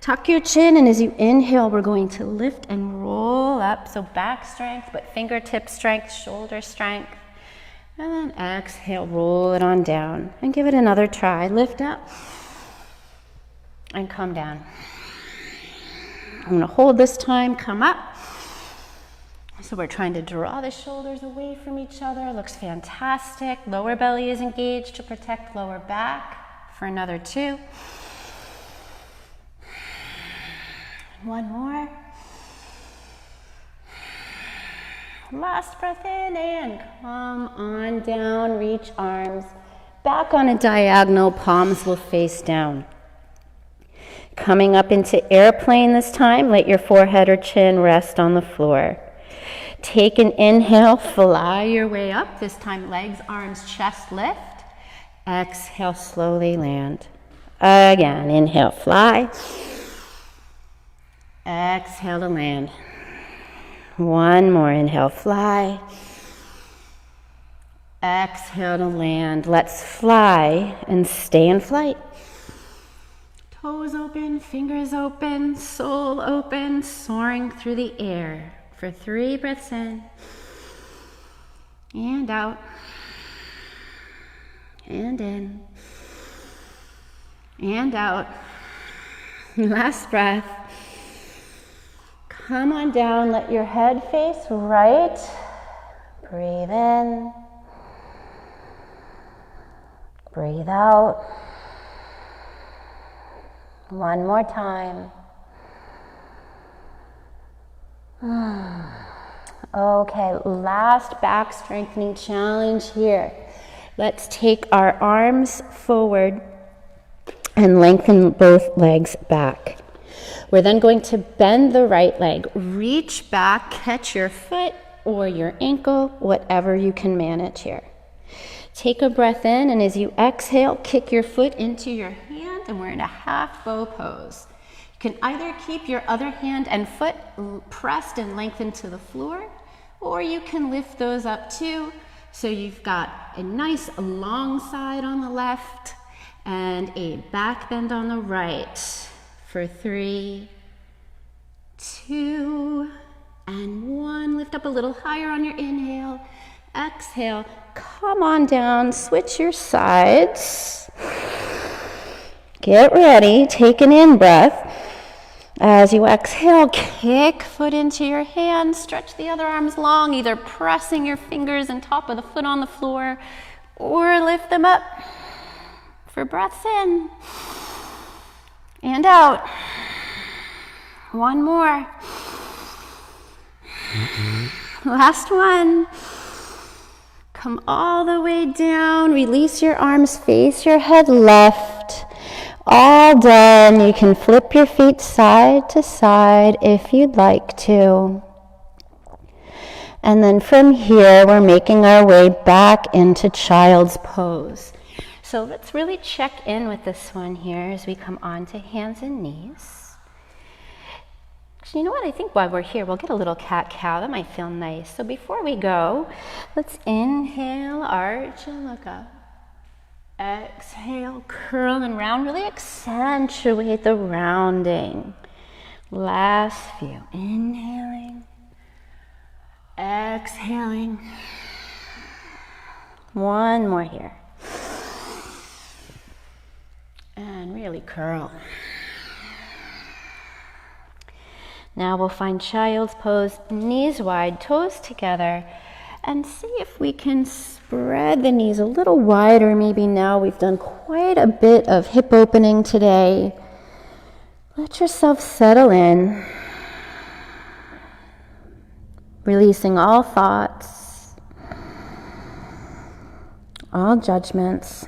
Tuck your chin, and as you inhale, we're going to lift and roll up. So back strength, but fingertip strength, shoulder strength. And then exhale, roll it on down. And give it another try. Lift up and come down. I'm going to hold this time, come up. So we're trying to draw the shoulders away from each other. Looks fantastic. Lower belly is engaged to protect lower back for another 2. One more. Last breath in and come on down. Reach arms back on a diagonal. Palms will face down. Coming up into airplane this time. Let your forehead or chin rest on the floor. Take an inhale. Fly your way up. This time legs, arms, chest lift. Exhale, slowly land. Again, inhale, fly. Exhale to land. One more. Inhale, fly. Exhale to land. Let's fly and stay in flight. Toes open, fingers open, soul open, soaring through the air for 3 breaths in and out and in and out. Last breath. Come on down, let your head face right. Breathe in. Breathe out. One more time. Okay, last back strengthening challenge here. Let's take our arms forward and lengthen both legs back. We're then going to bend the right leg. Reach back, catch your foot or your ankle, whatever you can manage here. Take a breath in, and as you exhale, kick your foot into your hand, and we're in a half bow pose. You can either keep your other hand and foot pressed and lengthened to the floor, or you can lift those up too. So you've got a nice long side on the left and a back bend on the right for 3, 2, and 1. Lift up a little higher on your inhale. Exhale, come on down, switch your sides. Get ready, take an in-breath. As you exhale, kick foot into your hands, stretch the other arms long, either pressing your fingers and top of the foot on the floor, or lift them up for breaths in and out. One more. Last one. Come all the way down, release your arms, face your head left. All done. You can flip your feet side to side if you'd like to. And then from here, we're making our way back into child's pose. So let's really check in with this one here as we come onto hands and knees. You know what, I think while we're here, we'll get a little cat-cow. That might feel nice. So before we go, let's inhale, arch and look up. Exhale, curl and round. Really accentuate the rounding. Last few. Inhaling. Exhaling. One more here. And really curl. Now we'll find child's pose, knees wide, toes together, and see if we can spread the knees a little wider. Maybe now we've done quite a bit of hip opening today. Let yourself settle in, releasing all thoughts, all judgments.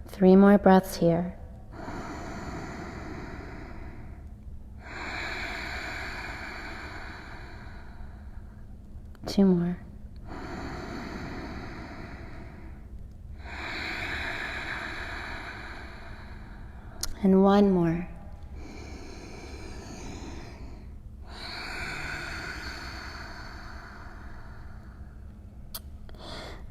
3 more breaths here. Two more. And one more.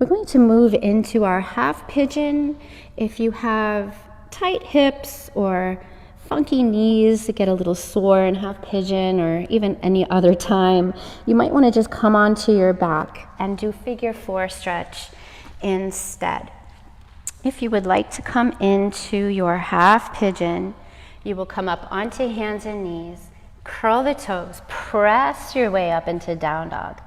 We're going to move into our half pigeon. If you have tight hips or funky knees that get a little sore in half pigeon, or even any other time, you might want to just come onto your back and do figure 4 stretch instead. If you would like to come into your half pigeon, you will come up onto hands and knees, curl the toes, press your way up into down dog.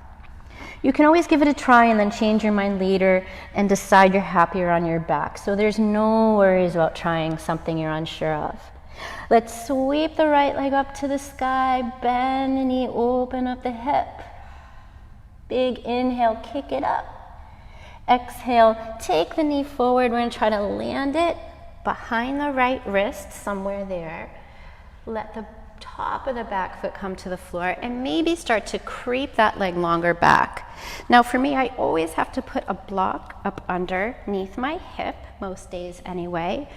You can always give it a try and then change your mind later and decide you're happier on your back. So there's no worries about trying something you're unsure of. Let's sweep the right leg up to the sky, bend the knee, open up the hip. Big inhale, kick it up. Exhale, take the knee forward. We're going to try to land it behind the right wrist, somewhere there. Let the top of the back foot come to the floor and maybe start to creep that leg longer back. Now for me, I always have to put a block up underneath my hip, most days anyway,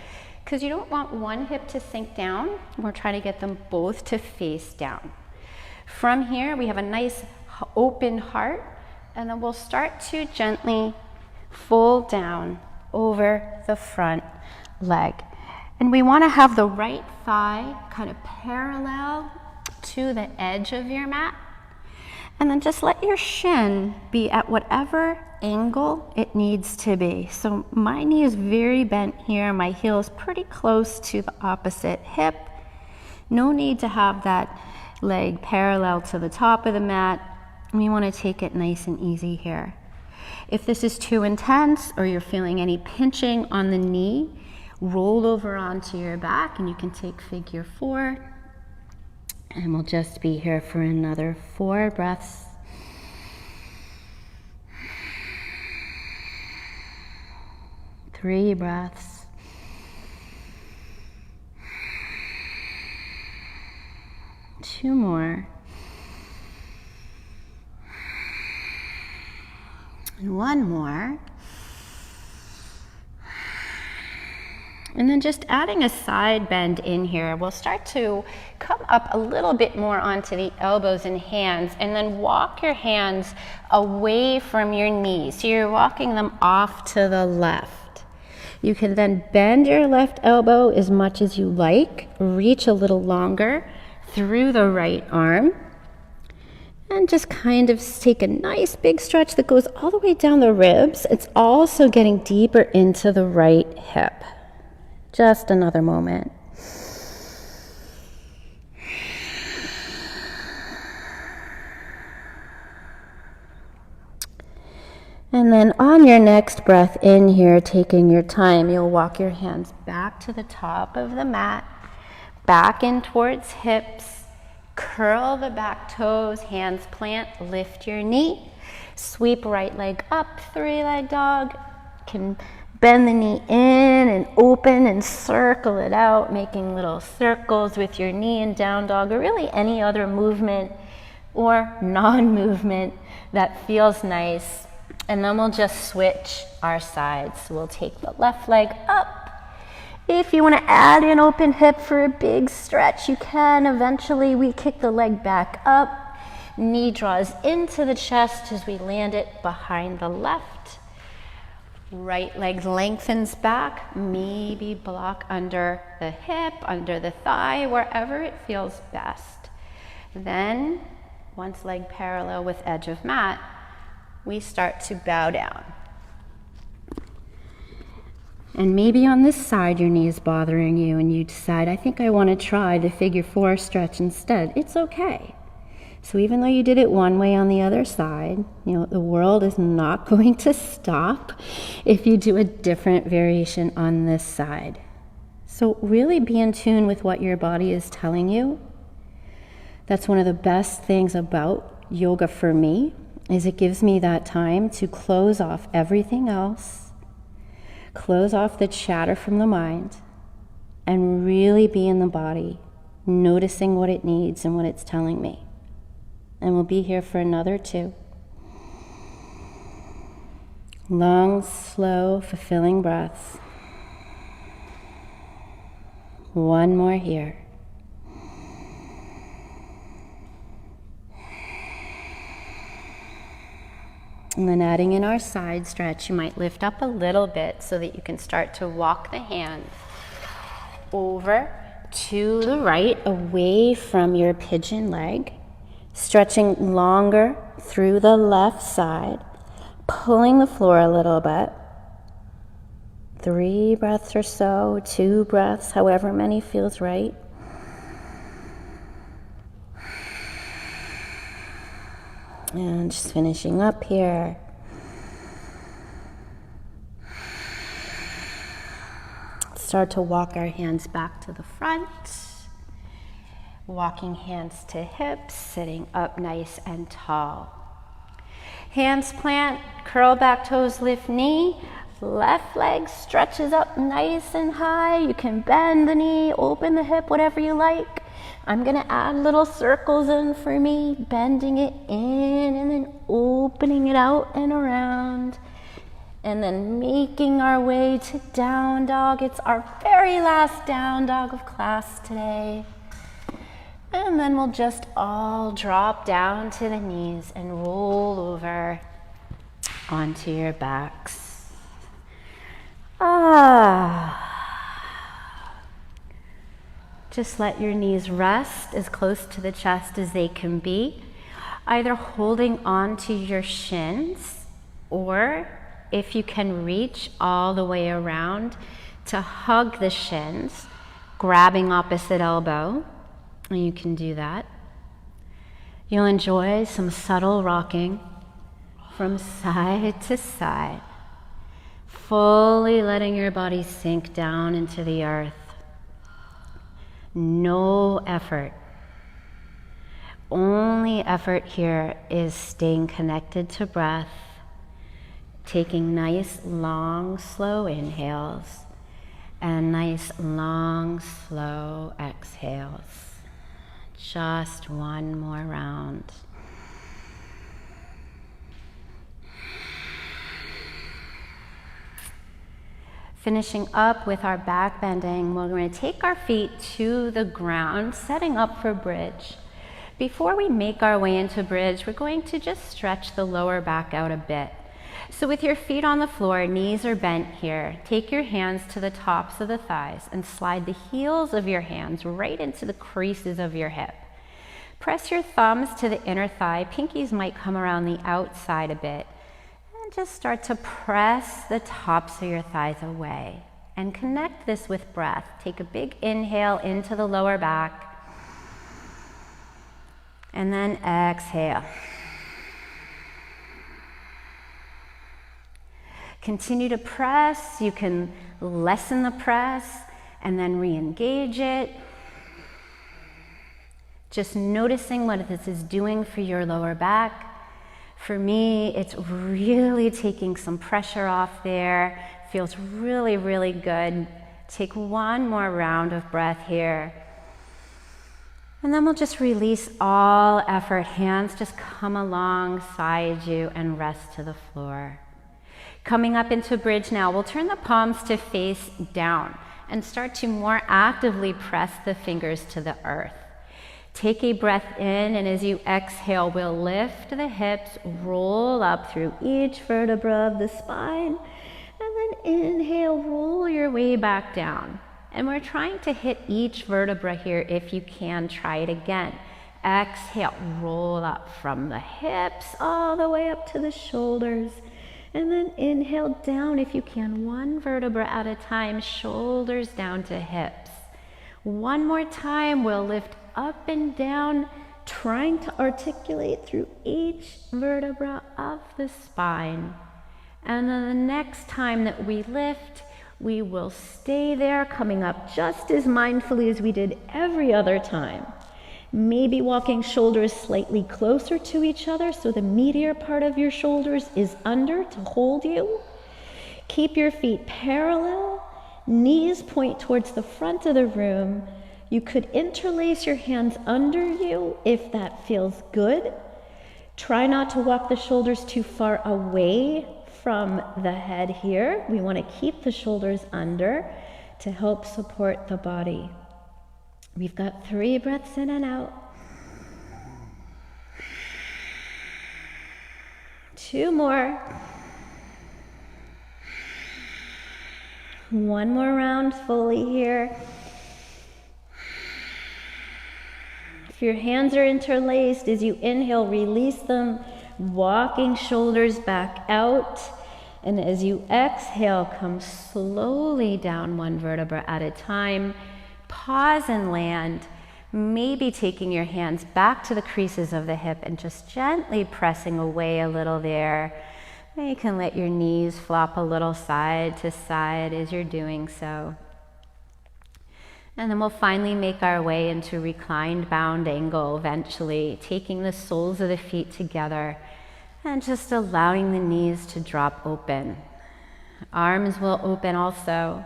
because you don't want one hip to sink down. We're trying to get them both to face down. From here, we have a nice open heart, and then we'll start to gently fold down over the front leg. And we want to have the right thigh kind of parallel to the edge of your mat. And then just let your shin be at whatever angle it needs to be. So my knee is very bent here. My heel is pretty close to the opposite hip. No need to have that leg parallel to the top of the mat. We want to take it nice and easy here. If this is too intense or you're feeling any pinching on the knee, roll over onto your back and you can take figure 4. And we'll just be here for another 4 breaths. Three breaths. Two more. And one more. And then just adding a side bend in here, we'll start to come up a little bit more onto the elbows and hands, and then walk your hands away from your knees. So you're walking them off to the left. You can then bend your left elbow as much as you like, reach a little longer through the right arm, and just kind of take a nice big stretch that goes all the way down the ribs. It's also getting deeper into the right hip. Just another moment. And then on your next breath in here, taking your time, you'll walk your hands back to the top of the mat, back in towards hips, curl the back toes, hands plant, lift your knee, sweep right leg up, 3-leg dog. Can bend the knee in and open and circle it out, making little circles with your knee in down dog, or really any other movement or non-movement that feels nice. And then we'll just switch our sides. So we'll take the left leg up. If you want to add an open hip for a big stretch, you can. Eventually we kick the leg back up. Knee draws into the chest as we land it behind the left. Right leg lengthens back, maybe block under the hip, under the thigh, wherever it feels best. Then, once leg parallel with edge of mat, we start to bow down. And maybe on this side your knee is bothering you and you decide, I think I want to try the figure 4 stretch instead. It's okay. So even though you did it one way on the other side, the world is not going to stop if you do a different variation on this side. So really be in tune with what your body is telling you. That's one of the best things about yoga for me, is it gives me that time to close off everything else, close off the chatter from the mind, and really be in the body, noticing what it needs and what it's telling me. And we'll be here for another 2. Long, slow, fulfilling breaths. One more here. And then adding in our side stretch, you might lift up a little bit so that you can start to walk the hands over to the right, away from your pigeon leg. Stretching longer through the left side, pulling the floor a little bit. 3 breaths or so, 2 breaths, however many feels right. And just finishing up here. Start to walk our hands back to the front. Walking hands to hips, sitting up nice and tall. Hands plant, curl back toes, lift knee. Left leg stretches up nice and high. You can bend the knee, open the hip, whatever you like. I'm going to add little circles in for me, bending it in and then opening it out and around. And then making our way to down dog. It's our very last down dog of class today. And then we'll just all drop down to the knees and roll over onto your backs. Just let your knees rest as close to the chest as they can be, either holding onto your shins, or if you can reach all the way around, to hug the shins, grabbing opposite elbow. And you can do that. You'll enjoy some subtle rocking from side to side, fully letting your body sink down into the earth. No effort. Only effort here is staying connected to breath, taking nice, long, slow inhales and nice, long, slow exhales. Just one more round. Finishing up with our back bending, we're going to take our feet to the ground, setting up for bridge. Before we make our way into bridge, we're going to just stretch the lower back out a bit. So with your feet on the floor, knees are bent here, take your hands to the tops of the thighs and slide the heels of your hands right into the creases of your hip. Press your thumbs to the inner thigh, pinkies might come around the outside a bit, and just start to press the tops of your thighs away. And connect this with breath. Take a big inhale into the lower back, and then exhale. Continue to press. You can lessen the press and then re-engage it. Just noticing what this is doing for your lower back. For me, it's really taking some pressure off there. Feels really, really good. Take one more round of breath here. And then we'll just release all effort. Hands just come alongside you and rest to the floor. Coming up into bridge now, we'll turn the palms to face down and start to more actively press the fingers to the earth. Take a breath in, and as you exhale, we'll lift the hips, roll up through each vertebra of the spine, and then inhale, roll your way back down. And we're trying to hit each vertebra here. If you can, try it again. Exhale, roll up from the hips all the way up to the shoulders. And then inhale down if you can, one vertebra at a time, shoulders down to hips. One more time, we'll lift up and down, trying to articulate through each vertebra of the spine. And then the next time that we lift, we will stay there, coming up just as mindfully as we did every other time. Maybe walking shoulders slightly closer to each other so the meatier part of your shoulders is under to hold you. Keep your feet parallel, knees point towards the front of the room. You could interlace your hands under you if that feels good. Try not to walk the shoulders too far away from the head here. We want to keep the shoulders under to help support the body. We've got 3 breaths in and out. 2 more. 1 more round fully here. If your hands are interlaced, as you inhale, release them, walking shoulders back out. And as you exhale, come slowly down 1 vertebra at a time. Pause and land, maybe taking your hands back to the creases of the hip and just gently pressing away a little there. You can let your knees flop a little side to side as you're doing so. And then we'll finally make our way into reclined bound angle eventually, taking the soles of the feet together and just allowing the knees to drop open. Arms will open also.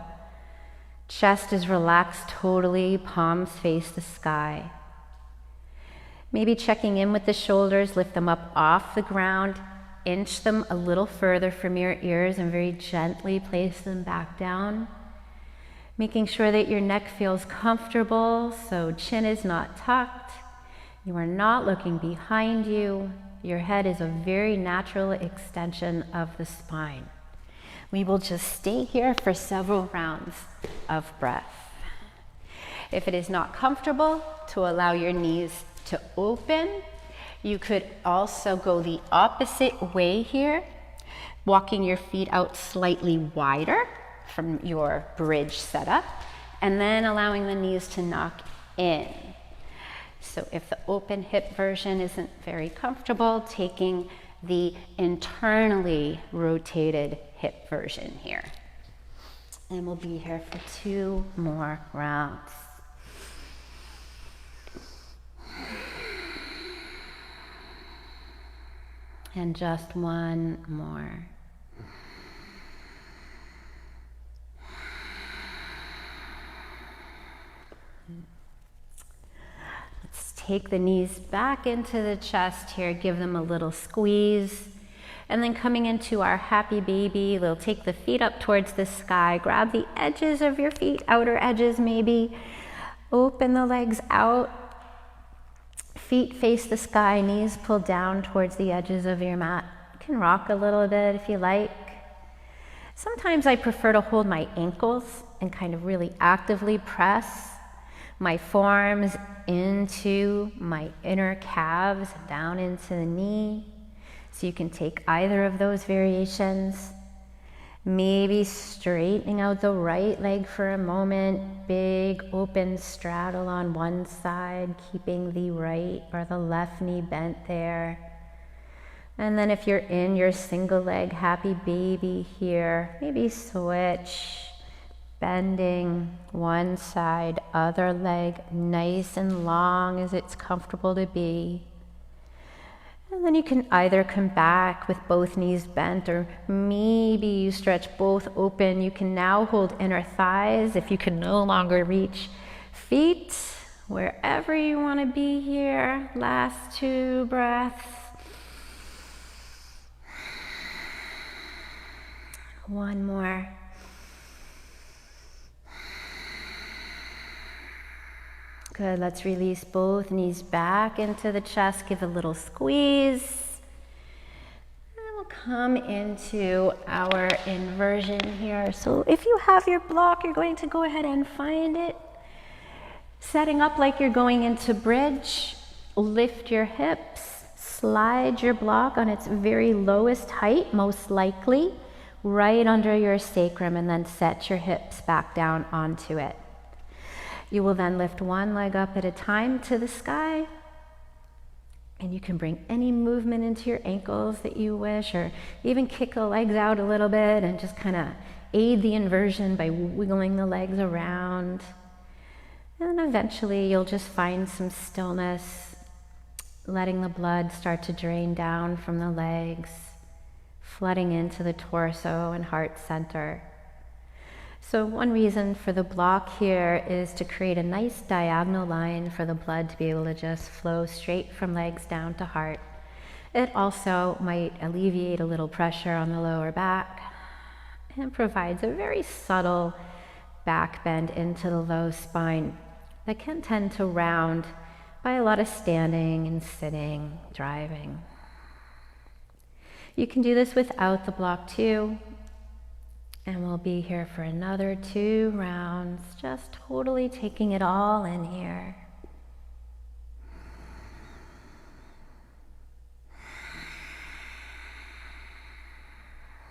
Chest is relaxed totally, palms face the sky. Maybe checking in with the shoulders, lift them up off the ground, inch them a little further from your ears and very gently place them back down. Making sure that your neck feels comfortable, so chin is not tucked. You are not looking behind you. Your head is a very natural extension of the spine. We will just stay here for several rounds of breath. If it is not comfortable to allow your knees to open, you could also go the opposite way here, walking your feet out slightly wider from your bridge setup, and then allowing the knees to knock in. So if the open hip version isn't very comfortable, taking the internally rotated hip version here. And we'll be here for 2 more rounds. And just 1 more. Let's take the knees back into the chest here, give them a little squeeze. And then coming into our happy baby, we'll take the feet up towards the sky, grab the edges of your feet, outer edges maybe, open the legs out, feet face the sky, knees pull down towards the edges of your mat. You can rock a little bit if you like. Sometimes I prefer to hold my ankles and kind of really actively press my forearms into my inner calves, down into the knee. So you can take either of those variations. Maybe straightening out the right leg for a moment, big open straddle on one side, keeping the right or the left knee bent there. And then if you're in your single leg happy baby here, maybe switch, bending one side, other leg nice and long as it's comfortable to be. And then you can either come back with both knees bent, or maybe you stretch both open. You can now hold inner thighs if you can no longer reach feet, wherever you want to be here. Last 2 breaths. 1 more. Good, let's release both knees back into the chest, give a little squeeze. And we'll come into our inversion here. So if you have your block, you're going to go ahead and find it. Setting up like you're going into bridge, lift your hips, slide your block on its very lowest height, most likely, right under your sacrum, and then set your hips back down onto it. You will then lift one leg up at a time to the sky, and you can bring any movement into your ankles that you wish, or even kick the legs out a little bit and just kind of aid the inversion by wiggling the legs around. And then eventually you'll just find some stillness, letting the blood start to drain down from the legs, flooding into the torso and heart center. So one reason for the block here is to create a nice diagonal line for the blood to be able to just flow straight from legs down to heart. It also might alleviate a little pressure on the lower back and provides a very subtle back bend into the low spine that can tend to round by a lot of standing and sitting, driving. You can do this without the block too. And we'll be here for another 2 rounds, just totally taking it all in here.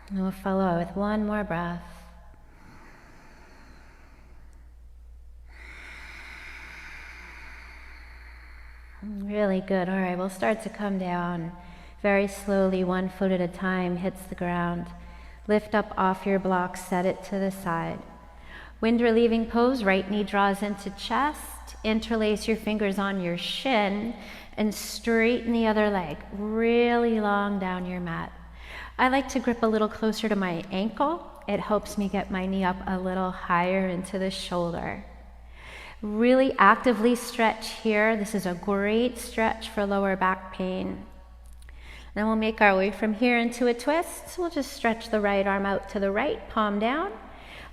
And we'll follow with 1 more breath. Really good. All right, we'll start to come down very slowly, 1 foot at a time, hits the ground. Lift up off your block, set it to the side. Wind relieving pose, right knee draws into chest, interlace your fingers on your shin, and straighten the other leg, really long down your mat. I like to grip a little closer to my ankle. It helps me get my knee up a little higher into the shoulder. Really actively stretch here. This is a great stretch for lower back pain. Then we'll make our way from here into a twist. We'll just stretch the right arm out to the right, palm down.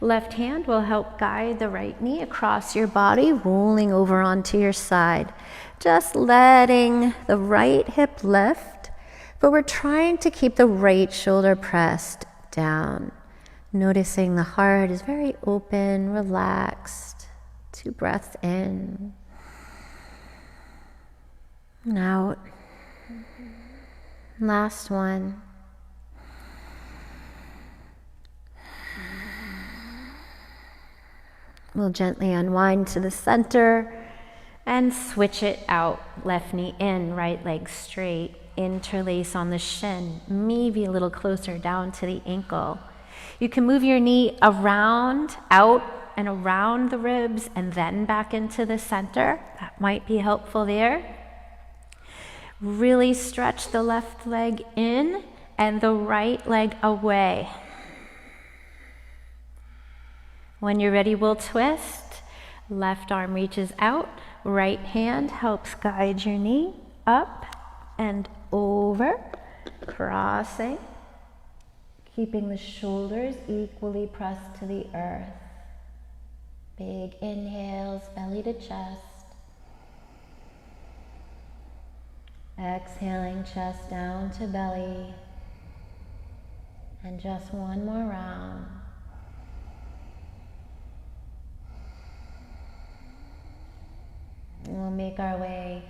Left hand will help guide the right knee across your body, rolling over onto your side. Just letting the right hip lift, but we're trying to keep the right shoulder pressed down. Noticing the heart is very open, relaxed. 2 breaths in and out. Last one. We'll gently unwind to the center, And switch it out. Left knee in, right leg straight. Interlace on the shin, maybe a little closer down to the ankle. You can move your knee around, out and around the ribs, and then back into the center. That might be helpful there. Really stretch the left leg in and the right leg away. When you're ready, we'll twist. Left arm reaches out, right hand helps guide your knee up and over, crossing, keeping the shoulders equally pressed to the earth. Big inhales, belly to chest. Exhaling, chest down to belly. And just one more round. We'll make our way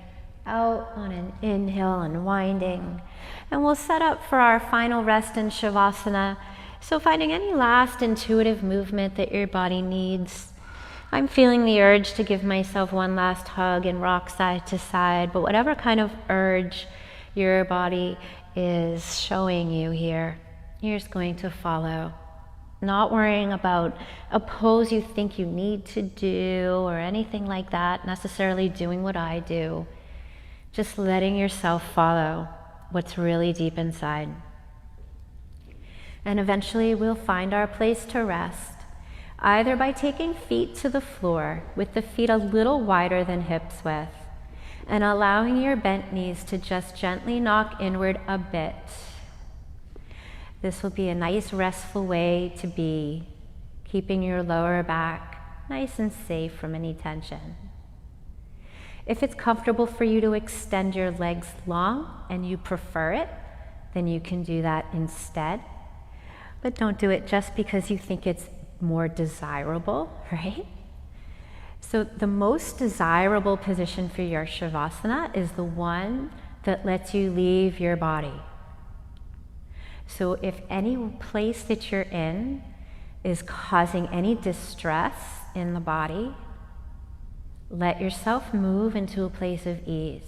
out on an inhale, unwinding. And we'll set up for our final rest in Shavasana. So finding any last intuitive movement that your body needs. I'm feeling the urge to give myself one last hug and rock side to side, but whatever kind of urge your body is showing you here, you're just going to follow. Not worrying about a pose you think you need to do or anything like that, necessarily doing what I do. Just letting yourself follow what's really deep inside. And eventually we'll find our place to rest, either by taking feet to the floor with the feet a little wider than hips width, and allowing your bent knees to just gently knock inward a bit. This will be a nice restful way to be, keeping your lower back nice and safe from any tension. If it's comfortable for you to extend your legs long and you prefer it, then you can do that instead. But don't do it just because you think it's more desirable, right? So the most desirable position for your Shavasana is the one that lets you leave your body. So if any place that you're in is causing any distress in the body, let yourself move into a place of ease.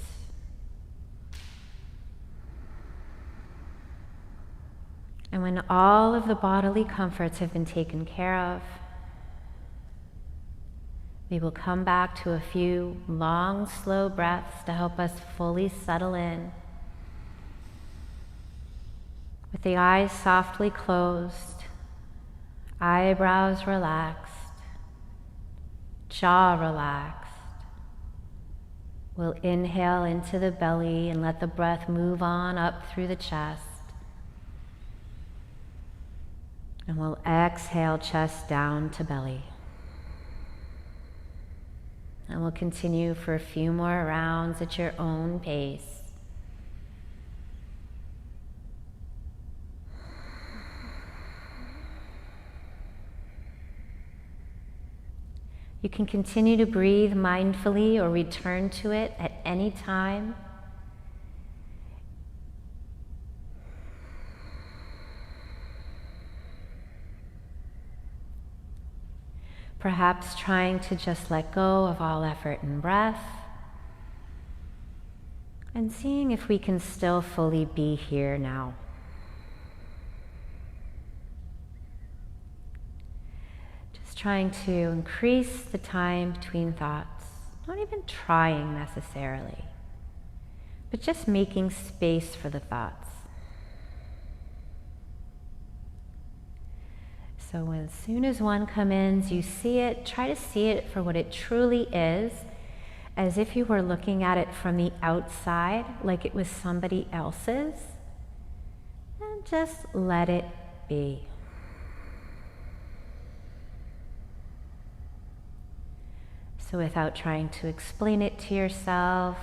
And when all of the bodily comforts have been taken care of, we will come back to a few long, slow breaths to help us fully settle in. With the eyes softly closed, eyebrows relaxed, jaw relaxed. We'll inhale into the belly and let the breath move on up through the chest. And we'll exhale, chest down to belly. And we'll continue for a few more rounds at your own pace. You can continue to breathe mindfully or return to it at any time. Perhaps trying to just let go of all effort and breath, and seeing if we can still fully be here now. Just trying to increase the time between thoughts, not even trying necessarily, but just making space for the thoughts. So as soon as one comes in, you see it, try to see it for what it truly is, as if you were looking at it from the outside, like it was somebody else's, and just let it be. So without trying to explain it to yourself,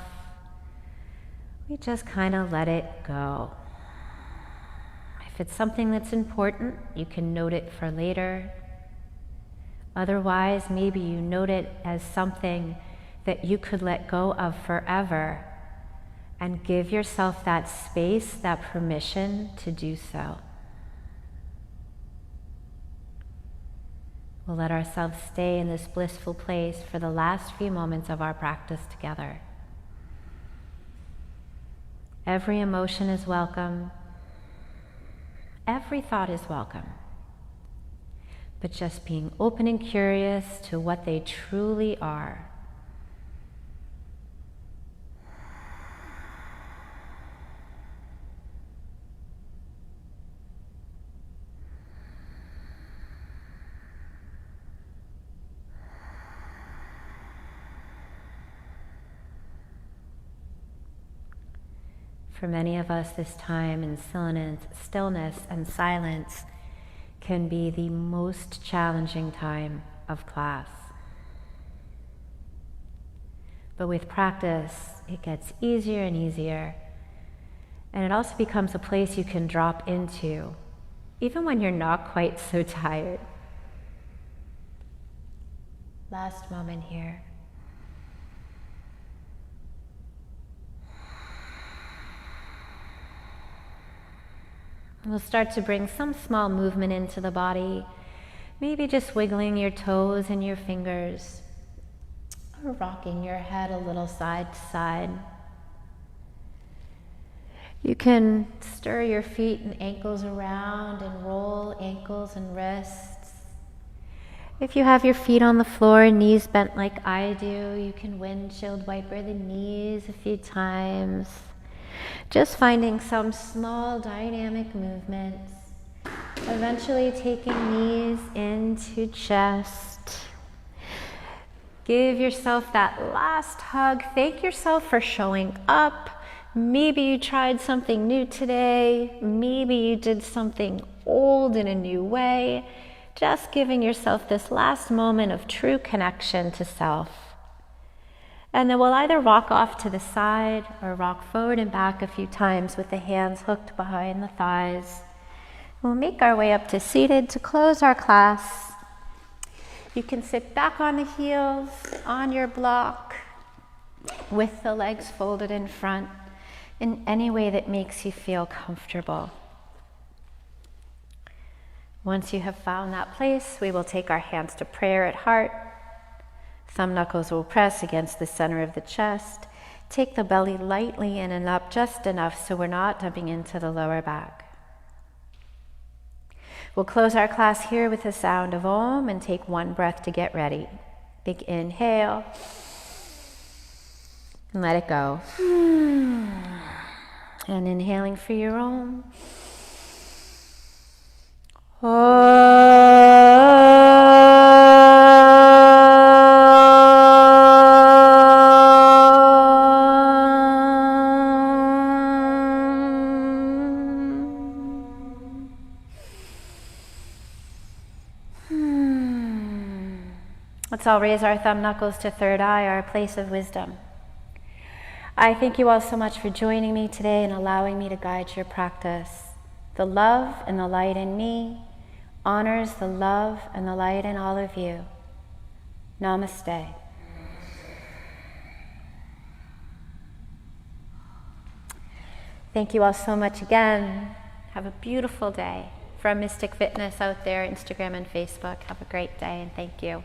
we just kind of let it go. If it's something that's important, you can note it for later. Otherwise, maybe you note it as something that you could let go of forever and give yourself that space, that permission to do so. We'll let ourselves stay in this blissful place for the last few moments of our practice together. Every emotion is welcome. Every thought is welcome. But just being open and curious to what they truly are. For many of us, this time in stillness and silence can be the most challenging time of class. But with practice, it gets easier and easier. And it also becomes a place you can drop into, even when you're not quite so tired. Last moment here. We'll start to bring some small movement into the body, maybe just wiggling your toes and your fingers, or rocking your head a little side to side. You can stir your feet and ankles around and roll ankles and wrists. If you have your feet on the floor and knees bent like I do, you can windshield wiper the knees a few times. Just finding some small dynamic movements, eventually taking knees into chest. Give yourself that last hug. Thank yourself for showing up. Maybe you tried something new today. Maybe you did something old in a new way. Just giving yourself this last moment of true connection to self. And then we'll either rock off to the side or rock forward and back a few times with the hands hooked behind the thighs. We'll make our way up to seated to close our class. You can sit back on the heels, on your block, with the legs folded in front, in any way that makes you feel comfortable. Once you have found that place, we will take our hands to prayer at heart. Thumb knuckles will press against the center of the chest. Take the belly lightly in and up, just enough so we're not dumping into the lower back. We'll close our class here with the sound of Om and take one breath to get ready. Big inhale. And let it go. And inhaling for your Om. Let's all raise our thumb knuckles to third eye, our place of wisdom. I thank you all so much for joining me today and allowing me to guide your practice. The love and the light in me honors the love and the light in all of you. Namaste. Thank you all so much again. Have a beautiful day. From Mystic Fitness out there, Instagram and Facebook. Have a great day and thank you.